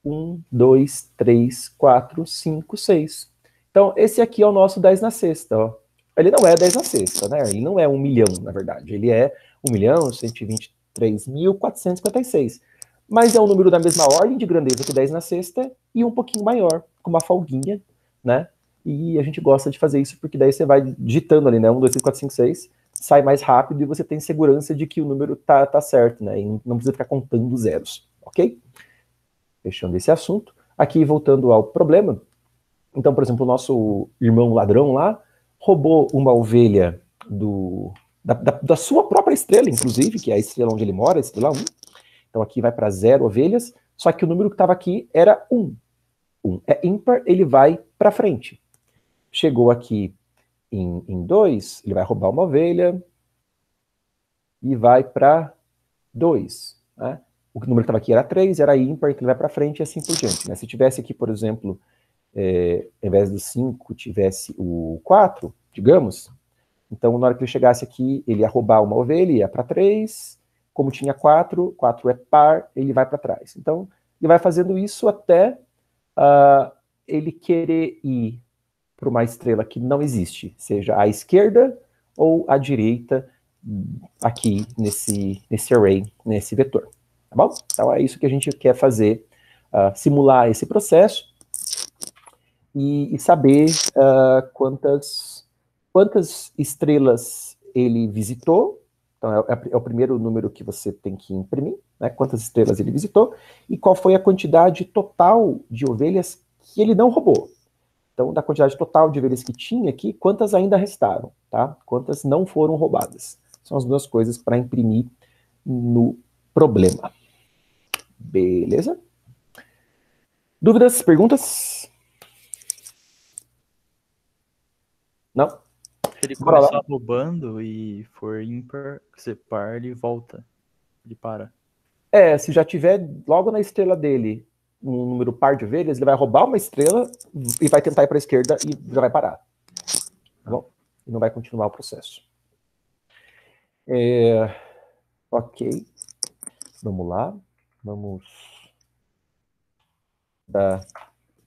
1, 2, 3, 4, 5, 6. Então, esse aqui é o nosso 10 na sexta, ó. Ele não é 10 na sexta, né? Ele não é 1 milhão, na verdade. Ele é 1.123.456. Mas é um número da mesma ordem de grandeza que 10 na sexta e um pouquinho maior, com uma folguinha, né? E a gente gosta de fazer isso porque daí você vai digitando ali, né? 1, 2, 3, 4, 5, 6, sai mais rápido e você tem segurança de que o número tá certo, né? E não precisa ficar contando zeros, ok? Fechando esse assunto. Aqui, voltando ao problema. Então, por exemplo, o nosso irmão ladrão lá roubou uma ovelha da sua própria estrela, inclusive, que é a estrela onde ele mora, a estrela 1. Então, aqui vai para 0 ovelhas, só que o número que estava aqui era 1. 1 é ímpar, ele vai para frente. Chegou aqui em 2, ele vai roubar uma ovelha e vai para 2, né? O número que estava aqui era 3, era ímpar, então ele vai para frente e assim por diante. Né? Se tivesse aqui, por exemplo, ao invés do 5, tivesse o 4, digamos, então na hora que ele chegasse aqui, ele ia roubar uma ovelha, ia para 3, como tinha 4, 4 é par, ele vai para trás. Então, ele vai fazendo isso até ele querer ir para uma estrela que não existe, seja à esquerda ou à direita, aqui nesse array, nesse vetor. Tá bom? Então é isso que a gente quer fazer, simular esse processo e saber quantas estrelas ele visitou. Então é o primeiro número que você tem que imprimir, né? Quantas estrelas ele visitou e qual foi a quantidade total de ovelhas que ele não roubou. Então, da quantidade total de ovelhas que tinha aqui, quantas ainda restaram, tá? Quantas não foram roubadas. São as duas coisas para imprimir no problema. Beleza? Dúvidas? Perguntas? Não? Se ele começar roubando e for ímpar, se par, ele volta. Ele para. Se já tiver logo na estrela dele um número par de ovelhas, ele vai roubar uma estrela e vai tentar ir para a esquerda e já vai parar. Tá bom? E não vai continuar o processo. Ok. Vamos lá. Vamos dar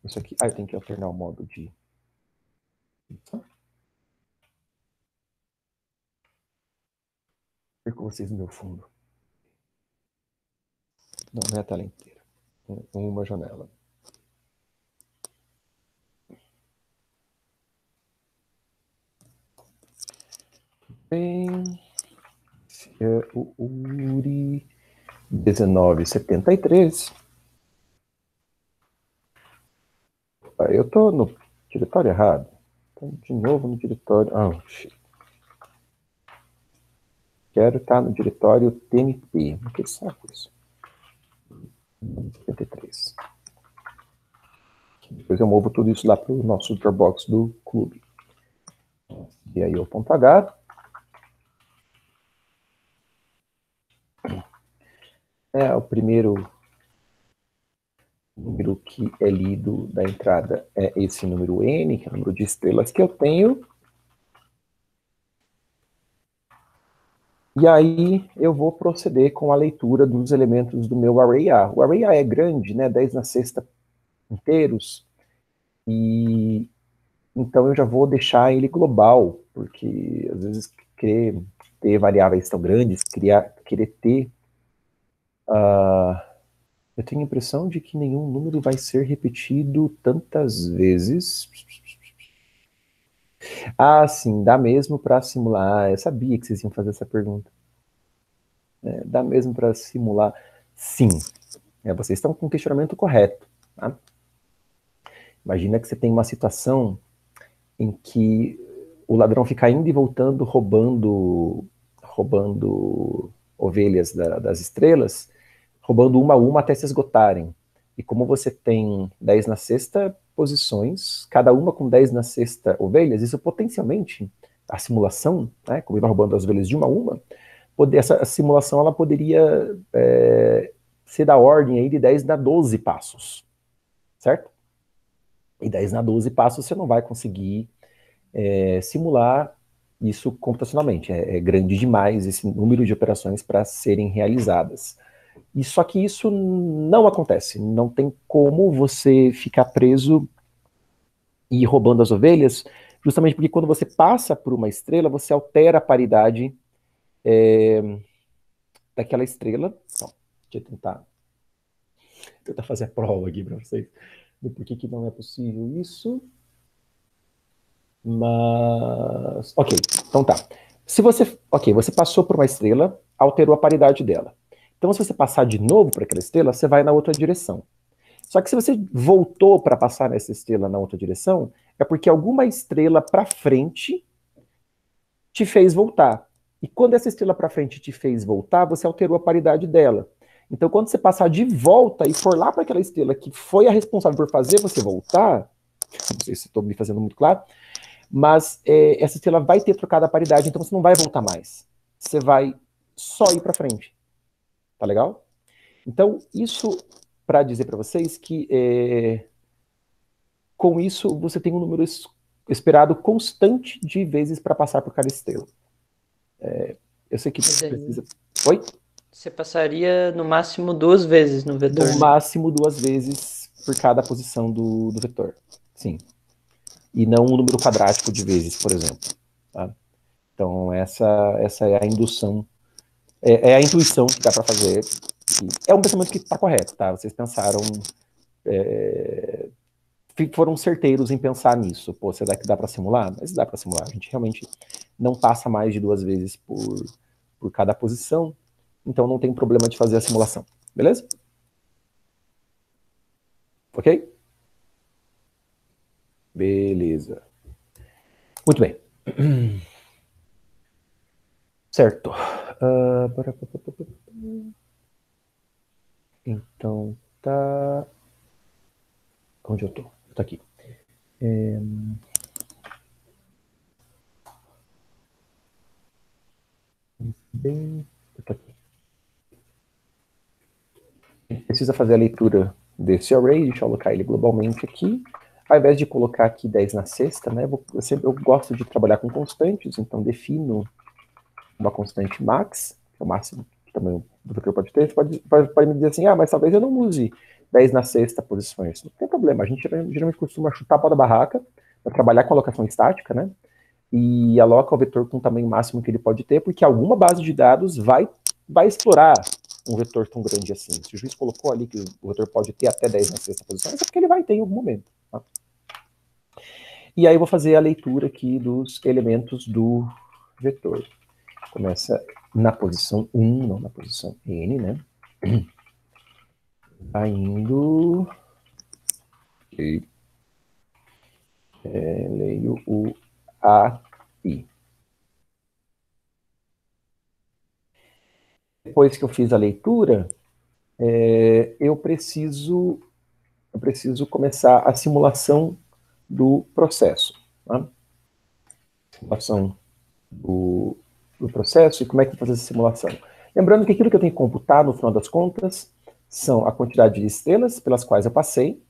isso aqui. Eu tenho que alternar o modo de... Perco vocês no meu fundo. Não é a tela inteira. Uma janela. Bem, esse é o URI 1973. Eu estou no diretório errado. Estou de novo no diretório. Quero estar no diretório TMP. Que saco isso. 73. Depois eu movo tudo isso lá para o nosso Dropbox do clube. E aí o ponto H. O primeiro número que é lido da entrada é esse número N, que é o número de estrelas que eu tenho. E aí eu vou proceder com a leitura dos elementos do meu array A. O array A é grande, né, 10 na sexta inteiros, e então eu já vou deixar ele global, porque às vezes querer ter variáveis tão grandes, querer ter... eu tenho a impressão de que nenhum número vai ser repetido tantas vezes. Sim, dá mesmo para simular. Eu sabia que vocês iam fazer essa pergunta. Dá mesmo para simular? Sim. Vocês estão com o questionamento correto. Tá? Imagina que você tem uma situação em que o ladrão fica indo e voltando, roubando ovelhas das estrelas, roubando uma a uma até se esgotarem. E como você tem 10 na sexta posições, cada uma com 10 na sexta ovelhas, isso potencialmente, a simulação, né, como ele vai roubando as ovelhas de uma a uma, essa simulação ela poderia ser da ordem aí de 10 na 12 passos, certo? E 10 na 12 passos você não vai conseguir simular isso computacionalmente. É grande demais esse número de operações para serem realizadas. E só que isso não acontece. Não tem como você ficar preso e ir roubando as ovelhas, justamente porque quando você passa por uma estrela, você altera a paridade daquela estrela. Bom, deixa eu tentar fazer a prova aqui para vocês. Por que não é possível isso? Mas, ok, então tá. Se você, você passou por uma estrela, alterou a paridade dela. Então, se você passar de novo para aquela estrela, você vai na outra direção. Só que se você voltou para passar nessa estrela na outra direção, é porque alguma estrela para frente te fez voltar. E quando essa estrela para frente te fez voltar, você alterou a paridade dela. Então, quando você passar de volta e for lá para aquela estrela que foi a responsável por fazer você voltar, não sei se estou me fazendo muito claro, mas essa estrela vai ter trocado a paridade, então você não vai voltar mais. Você vai só ir para frente. Tá legal? Então, isso para dizer para vocês que com isso você tem um número esperado constante de vezes para passar por cada estrela. Eu sei que você precisa... Oi? Você passaria no máximo 2 vezes no vetor. No máximo 2 vezes por cada posição do vetor. Sim. E não um número quadrático de vezes, por exemplo. Tá? Então, essa é a indução, é a intuição que dá para fazer. É um pensamento que está correto, tá? Vocês pensaram, foram certeiros em pensar nisso. Pô, será que dá para simular? Mas dá para simular. A gente realmente não passa mais de 2 vezes por cada posição, então não tem problema de fazer a simulação. Beleza? Ok? Beleza. Muito bem. Certo. Então, tá... Onde eu tô? Tá aqui. Bem... Eu tô aqui. A gente precisa fazer a leitura desse array, deixa eu alocar ele globalmente aqui. Ao invés de colocar aqui 10 na sexta, né, eu gosto de trabalhar com constantes, então defino uma constante max, que é o máximo que também o vetor pode ter. Você pode me dizer assim, mas talvez eu não use 10 na sexta posições. Não tem problema, a gente geralmente costuma chutar a pau da barraca para trabalhar com alocação estática, né? E aloca o vetor com o tamanho máximo que ele pode ter, porque alguma base de dados vai explorar um vetor tão grande assim. Se o juiz colocou ali que o vetor pode ter até 10 na sexta posição, é porque ele vai ter em algum momento. Tá? E aí eu vou fazer a leitura aqui dos elementos do vetor. Começa na posição 1, não na posição N, né? Tá indo... Okay. Leio o AI. Depois que eu fiz a leitura, eu preciso começar a simulação do processo. Tá? Simulação do processo e como é que eu vou fazer essa simulação. Lembrando que aquilo que eu tenho que computar, no final das contas, são a quantidade de estrelas pelas quais eu passei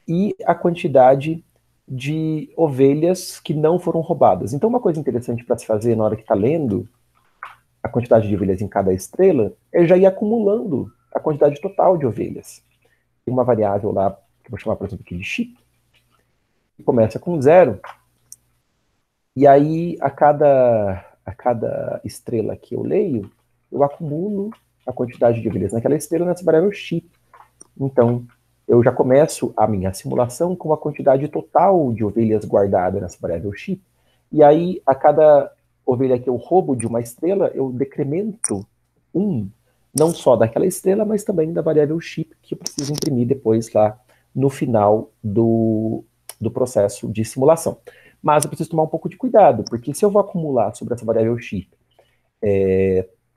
e a quantidade de ovelhas que não foram roubadas. Então, uma coisa interessante para se fazer na hora que está lendo a quantidade de ovelhas em cada estrela é já ir acumulando a quantidade total de ovelhas. Tem uma variável lá, que eu vou chamar, por exemplo, aqui de chip, que começa com 0, e aí a cada estrela que eu leio, eu acumulo a quantidade de ovelhas naquela estrela nessa variável chip. Então, eu já começo a minha simulação com a quantidade total de ovelhas guardada nessa variável chip, e aí a cada ovelha que eu roubo de uma estrela, eu decremento 1 não só daquela estrela, mas também da variável chip que eu preciso imprimir depois lá no final do processo de simulação. Mas eu preciso tomar um pouco de cuidado, porque se eu vou acumular sobre essa variável chip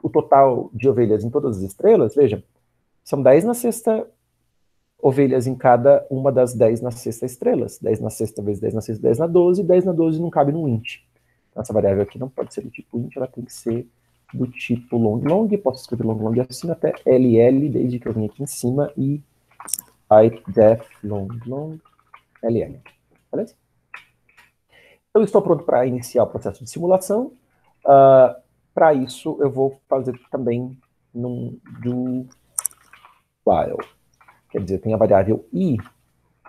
o total de ovelhas em todas as estrelas, veja, são 10 na sexta ovelhas em cada uma das 10 na sexta estrelas. 10 na sexta vezes 10 na sexta, 10 na 12, 10 na 12 não cabe no int. Essa variável aqui não pode ser do tipo int, ela tem que ser do tipo long, posso escrever long assim até ll, desde que eu vim aqui em cima, e def long, ll. Beleza? Eu estou pronto para iniciar o processo de simulação. Para isso, eu vou fazer também num do while. Quer dizer, tem a variável i,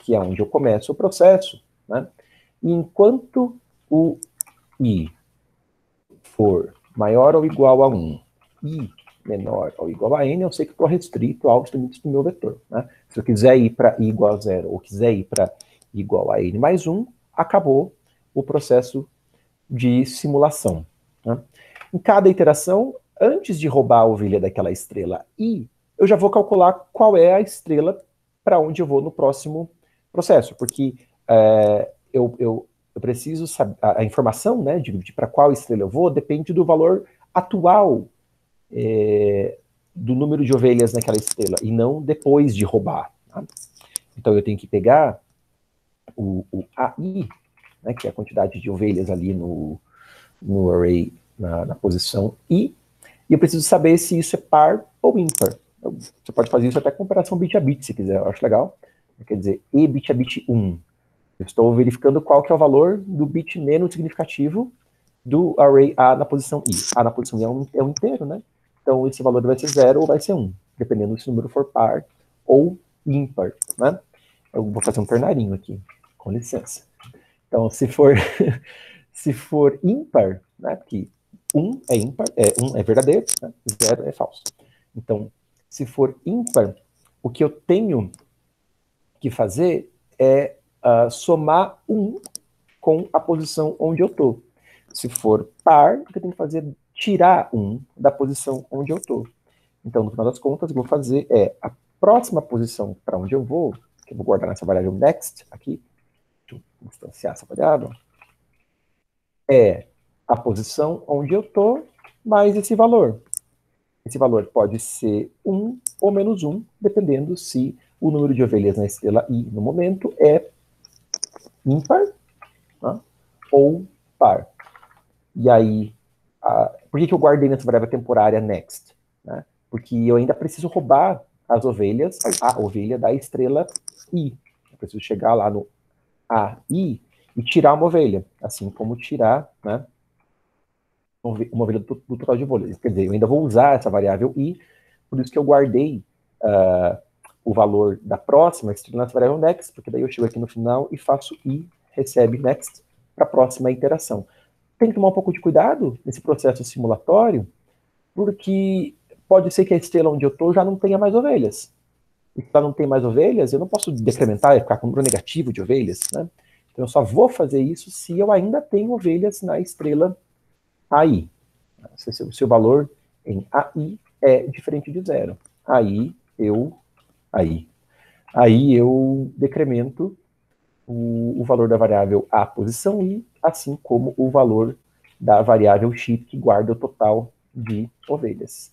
que é onde eu começo o processo, né? E enquanto o i for maior ou igual a 1, i menor ou igual a n, eu sei que estou restrito aos limites do meu vetor, né? Se eu quiser ir para i igual a 0 ou quiser ir para i igual a n mais 1, acabou o processo de simulação, né? Em cada iteração, antes de roubar a ovelha daquela estrela i, eu já vou calcular qual é a estrela para onde eu vou no próximo processo, porque eu preciso saber, a informação, né, de para qual estrela eu vou, depende do valor atual do número de ovelhas naquela estrela, e não depois de roubar. Tá? Então eu tenho que pegar o AI, né, que é a quantidade de ovelhas ali no array, na posição I, e eu preciso saber se isso é par ou ímpar. Você pode fazer isso até com operação bit a bit, se quiser, eu acho legal. Quer dizer, e bit a bit 1. Eu estou verificando qual que é o valor do bit menos significativo do array A na posição I. A na posição I é um inteiro, né? Então esse valor vai ser 0 ou vai ser 1, dependendo se o número for par ou ímpar, né? Eu vou fazer um ternarinho aqui, com licença. Então, se for ímpar, né, que 1 é ímpar, 1 é verdadeiro, né, 0 é falso. Então, se for ímpar, o que eu tenho que fazer é somar 1 com a posição onde eu estou. Se for par, o que eu tenho que fazer é tirar 1 da posição onde eu estou. Então, no final das contas, o que eu vou fazer é a próxima posição para onde eu vou, que eu vou guardar nessa variável next, aqui, deixa eu instanciar essa variável, é a posição onde eu estou mais esse valor. Esse valor pode ser 1 ou menos 1, dependendo se o número de ovelhas na estrela I no momento é ímpar, né, ou par. E aí, por que eu guardei nessa variável temporária next? Né? Porque eu ainda preciso roubar as ovelhas, a ovelha da estrela I. Eu preciso chegar lá no AI e tirar uma ovelha, assim como tirar, né, uma ovelha do total de ovelhas. Quer dizer, eu ainda vou usar essa variável i, por isso que eu guardei o valor da próxima estrela nessa variável next, porque daí eu chego aqui no final e faço i, recebe next, para a próxima iteração. Tem que tomar um pouco de cuidado nesse processo simulatório, porque pode ser que a estrela onde eu estou já não tenha mais ovelhas. E se ela não tem mais ovelhas, eu não posso decrementar e ficar com um número negativo de ovelhas, né? Então eu só vou fazer isso se eu ainda tenho ovelhas na estrela AI. Se o valor em AI é diferente de 0. Aí eu decremento o valor da variável A posição I, assim como o valor da variável chip que guarda o total de ovelhas.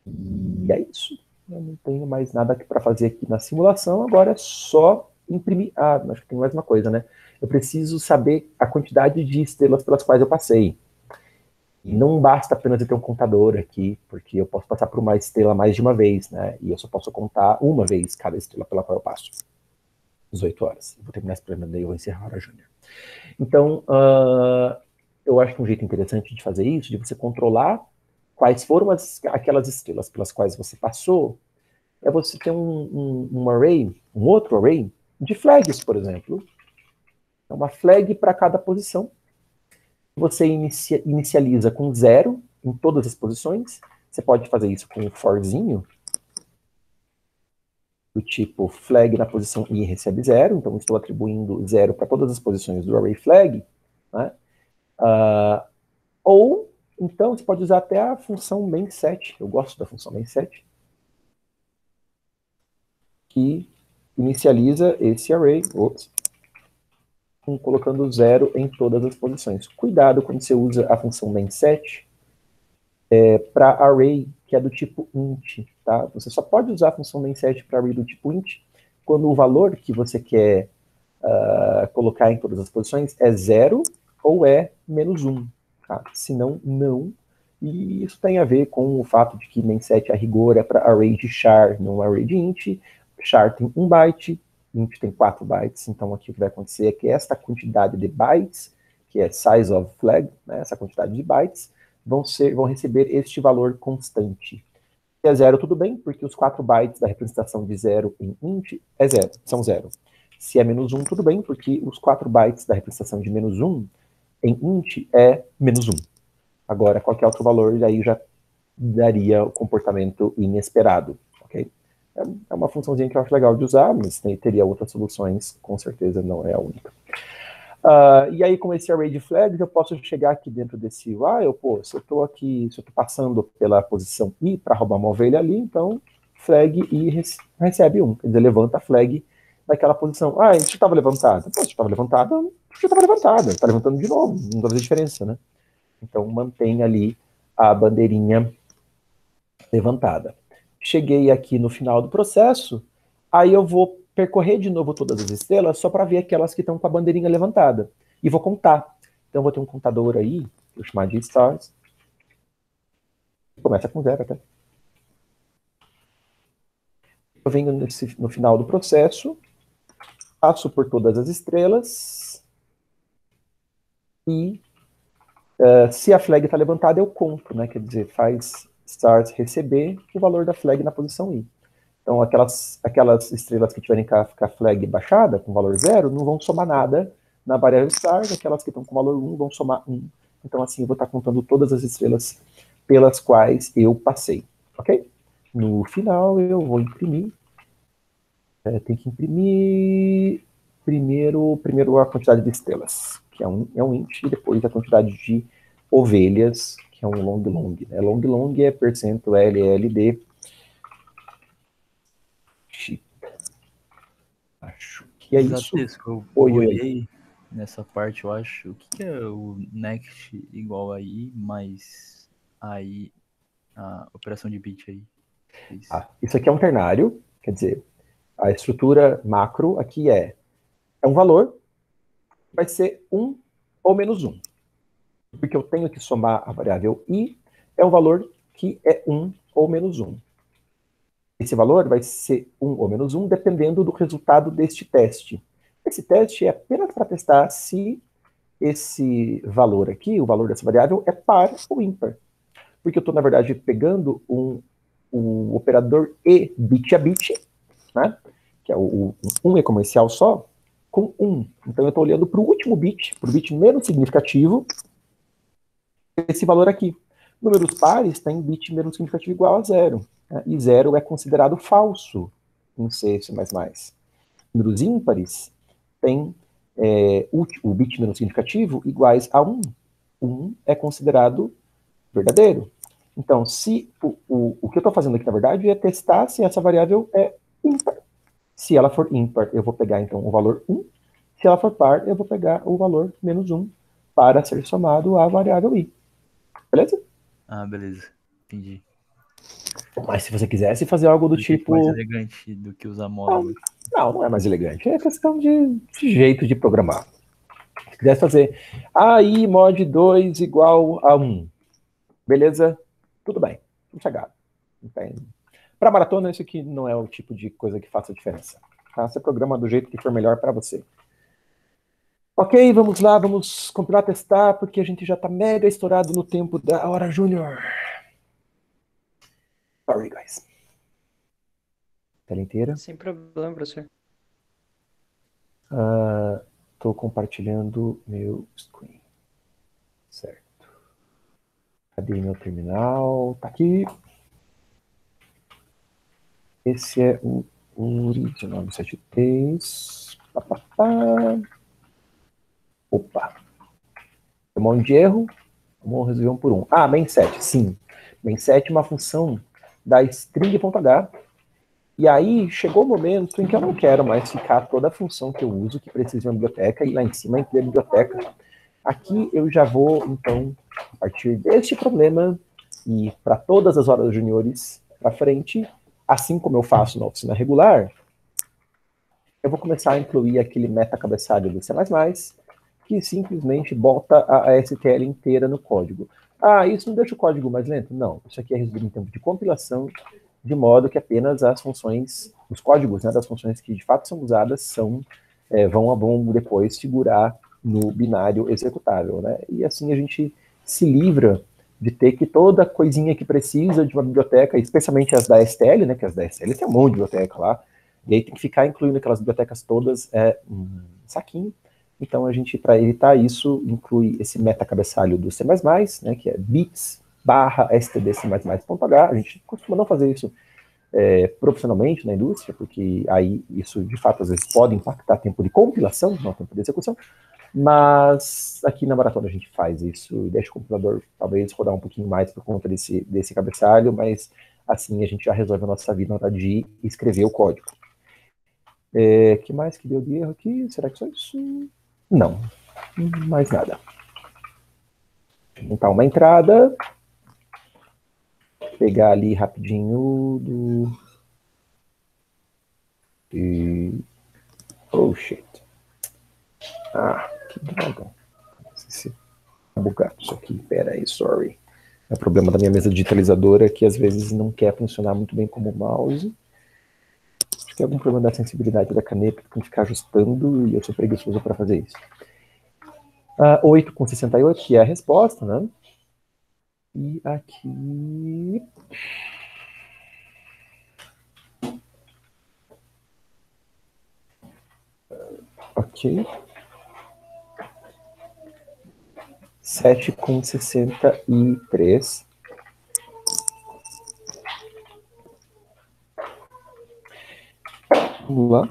E é isso. Eu não tenho mais nada para fazer aqui na simulação, agora é só imprimir. Acho que tem mais uma coisa, né? Eu preciso saber a quantidade de estrelas pelas quais eu passei. E não basta apenas eu ter um contador aqui, porque eu posso passar por uma estrela mais de uma vez, né? E eu só posso contar uma vez cada estrela pela qual eu passo. 18 horas. Vou terminar esse programa daí, eu vou encerrar a hora júnior. Então, eu acho que um jeito interessante de fazer isso, de você controlar quais foram aquelas estrelas pelas quais você passou, é você ter um array, um outro array de flags, por exemplo. Uma flag para cada posição. Você inicializa com 0 em todas as posições. Você pode fazer isso com um forzinho, do tipo flag na posição I recebe 0, então estou atribuindo 0 para todas as posições do array flag, né? Ou, então, você pode usar até a função main set, eu gosto da função main set, que inicializa esse array, colocando 0 em todas as posições. Cuidado quando você usa a função main_set para array que é do tipo int, tá? Você só pode usar a função main_set para array do tipo int quando o valor que você quer colocar em todas as posições é 0 ou é -1, tá? Senão, não. E isso tem a ver com o fato de que main_set a rigor é para array de char, não array de int. Char tem 1 byte, int tem 4 bytes, então aqui o que vai acontecer é que esta quantidade de bytes, que é size of flag, né, essa quantidade de bytes, vão receber este valor constante. Se é 0, tudo bem, porque os 4 bytes da representação de 0 em int são 0. Se é -1, tudo bem, porque os 4 bytes da representação de -1 em int é -1. Agora, qualquer outro valor, aí já daria o comportamento inesperado, ok? É uma funçãozinha que eu acho legal de usar, mas teria outras soluções, com certeza não é a única. E aí, com esse array de flags, eu posso chegar aqui dentro desse while, se eu estou passando pela posição I para roubar uma ovelha ali, então flag I recebe 1, quer dizer, levanta a flag naquela posição. Isso estava levantado. Se estava levantado, já estava levantado, está levantando de novo, não vai fazer diferença, né? Então, mantém ali a bandeirinha levantada. Cheguei aqui no final do processo, aí eu vou percorrer de novo todas as estrelas só para ver aquelas que estão com a bandeirinha levantada. E vou contar. Então, vou ter um contador aí, vou chamar de stars. Começa com 0 até. Eu venho no final do processo, passo por todas as estrelas e se a flag está levantada, eu conto, né? Quer dizer, faz stars receber o valor da flag na posição I. Então, aquelas estrelas que tiverem com a flag baixada, com valor 0, não vão somar nada na variável stars, aquelas que estão com valor 1 vão somar 1. Então, assim, eu vou estar contando todas as estrelas pelas quais eu passei, ok? No final, eu vou imprimir. Tem que imprimir primeiro a quantidade de estrelas, que é um int, e depois a quantidade de ovelhas, que é um long, né? Long é %LLD. Acho que é isso. Eu olhei nessa parte, eu acho. O que é o next igual a i mais aí a operação de bit aí? Isso aqui é um ternário, quer dizer, a estrutura macro aqui é um valor, vai ser 1 ou -1. Porque eu tenho que somar a variável i, é um valor que é 1 ou -1. Esse valor vai ser 1 ou -1, dependendo do resultado deste teste. Esse teste é apenas para testar se esse valor aqui, o valor dessa variável, é par ou ímpar. Porque eu estou, na verdade, pegando o operador e bit a bit, né? Que é o 1 exponencial só, com 1. Então eu estou olhando para o último bit, para o bit menos significativo, esse valor aqui. Números pares tem bit menos significativo igual a 0. Né? E 0 é considerado falso em C++. Números ímpares tem o bit menos significativo iguais a 1. 1 é considerado verdadeiro. Então, se o que eu estou fazendo aqui, na verdade, é testar se essa variável é ímpar. Se ela for ímpar, eu vou pegar, então, o valor 1. Se ela for par, eu vou pegar o valor -1 para ser somado à variável i. Beleza? Beleza. Entendi. Mas se você quisesse fazer algo do tipo... mais elegante do que usar módulo. Não é mais elegante. É questão de jeito de programar. Se quisesse fazer i mod 2 igual a 1. Beleza? Tudo bem. Sossegado. Para maratona, isso aqui não é o tipo de coisa que faça diferença. Tá? Você programa do jeito que for melhor para você. Ok, vamos lá, vamos compilar, testar, porque a gente já está mega estourado no tempo da hora júnior. Sorry, guys. Tela inteira. Sem problema, professor. Estou compartilhando meu screen. Certo. Cadê meu terminal? Tá aqui. Esse é o URI 1973. Opa. Tem um monte de erro. Vamos resolver um por um. main_set, sim. Main_set é uma função da string.h E aí chegou o momento em que eu não quero mais ficar toda a função que eu uso, que precisa de uma biblioteca, e lá em cima incluir a biblioteca. Aqui eu já vou, então, a partir deste problema, e para todas as horas juniores para frente, assim como eu faço na oficina regular, eu vou começar a incluir aquele meta-cabeçalho do C++, que simplesmente bota a STL inteira no código. Ah, isso não deixa o código mais lento? Não, isso aqui é resolvido em tempo de compilação, de modo que apenas as funções, os códigos, né, das funções que de fato são usadas vão depois figurar no binário executável, né? E assim a gente se livra de ter que toda coisinha que precisa de uma biblioteca, especialmente as da STL, né, que as da STL tem um monte de biblioteca lá, e aí tem que ficar incluindo aquelas bibliotecas todas um saquinho. Então a gente, para evitar isso, inclui esse meta-cabeçalho do C++, né, que é bits/stdc++.h. A gente costuma não fazer isso profissionalmente na indústria, porque aí isso, de fato, às vezes pode impactar tempo de compilação, não tempo de execução, mas aqui na maratona a gente faz isso e deixa o computador talvez rodar um pouquinho mais por conta desse cabeçalho, mas assim a gente já resolve a nossa vida na hora de escrever o código. Que mais que deu de erro aqui? Será que só isso? Não, mais nada. Então, uma entrada, pegar ali rapidinho oh, shit. Ah, que droga. Esse bugado isso aqui, pera aí, sorry. É o problema da minha mesa digitalizadora, que às vezes não quer funcionar muito bem como mouse. Acho que é algum problema da sensibilidade da caneta, que tem que ficar ajustando, e eu sou preguiçoso para fazer isso. 8,68, que é a resposta, né? E aqui... Ok. 7,63. Vamos lá.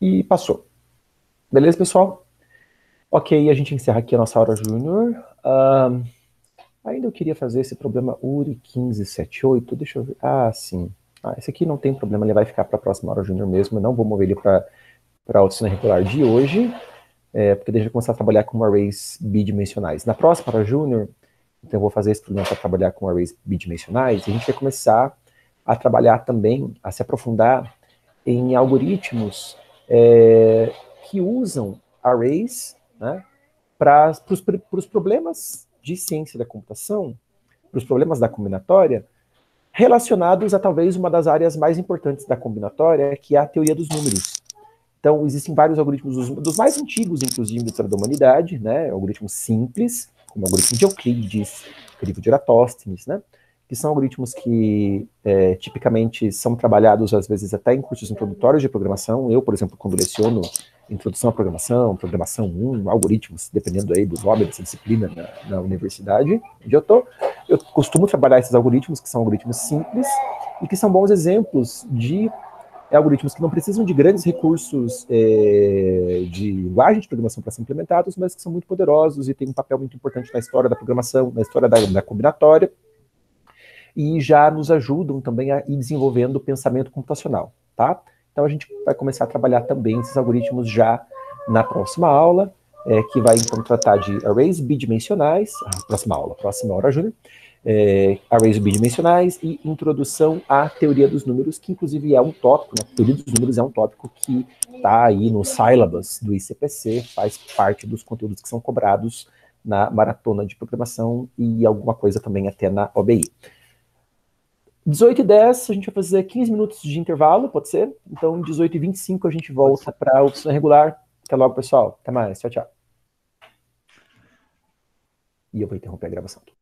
E passou. Beleza, pessoal? Ok, a gente encerra aqui a nossa aula júnior. Ainda eu queria fazer esse problema URI 1578. Deixa eu ver. Ah, sim. Esse aqui não tem problema, ele vai ficar para a próxima aula júnior mesmo. Eu não vou mover ele para a oficina regular de hoje, porque deixa eu começar a trabalhar com arrays bidimensionais. Na próxima aula júnior, então eu vou fazer esse problema para trabalhar com arrays bidimensionais, e a gente vai começar a trabalhar também, a se aprofundar em algoritmos que usam arrays, né, para os problemas de ciência da computação, para os problemas da combinatória, relacionados a talvez uma das áreas mais importantes da combinatória, que é a teoria dos números. Então, existem vários algoritmos, dos mais antigos, inclusive, da história da humanidade, né, algoritmos simples, como o algoritmo de Euclides, o algoritmo de Eratóstenes, né, que são algoritmos que tipicamente são trabalhados, às vezes, até em cursos introdutórios de programação. Eu, por exemplo, quando leciono Introdução à Programação, Programação 1, algoritmos, dependendo aí do nome dessa disciplina na universidade onde eu costumo trabalhar esses algoritmos, que são algoritmos simples, e que são bons exemplos de algoritmos que não precisam de grandes recursos de linguagem de programação para ser implementados, mas que são muito poderosos e têm um papel muito importante na história da programação, na história da combinatória, e já nos ajudam também a ir desenvolvendo o pensamento computacional, tá? Então a gente vai começar a trabalhar também esses algoritmos já na próxima aula, que vai então tratar de arrays bidimensionais, próxima hora, Júnior, arrays bidimensionais e introdução à teoria dos números, que inclusive é um tópico, né? A teoria dos números é um tópico que está aí no syllabus do ICPC, faz parte dos conteúdos que são cobrados na maratona de programação e alguma coisa também até na OBI. 18h10, a gente vai fazer 15 minutos de intervalo, pode ser? Então, 18h25 a gente volta para a oficina regular. Até logo, pessoal. Até mais. Tchau, tchau. E eu vou interromper a gravação aqui.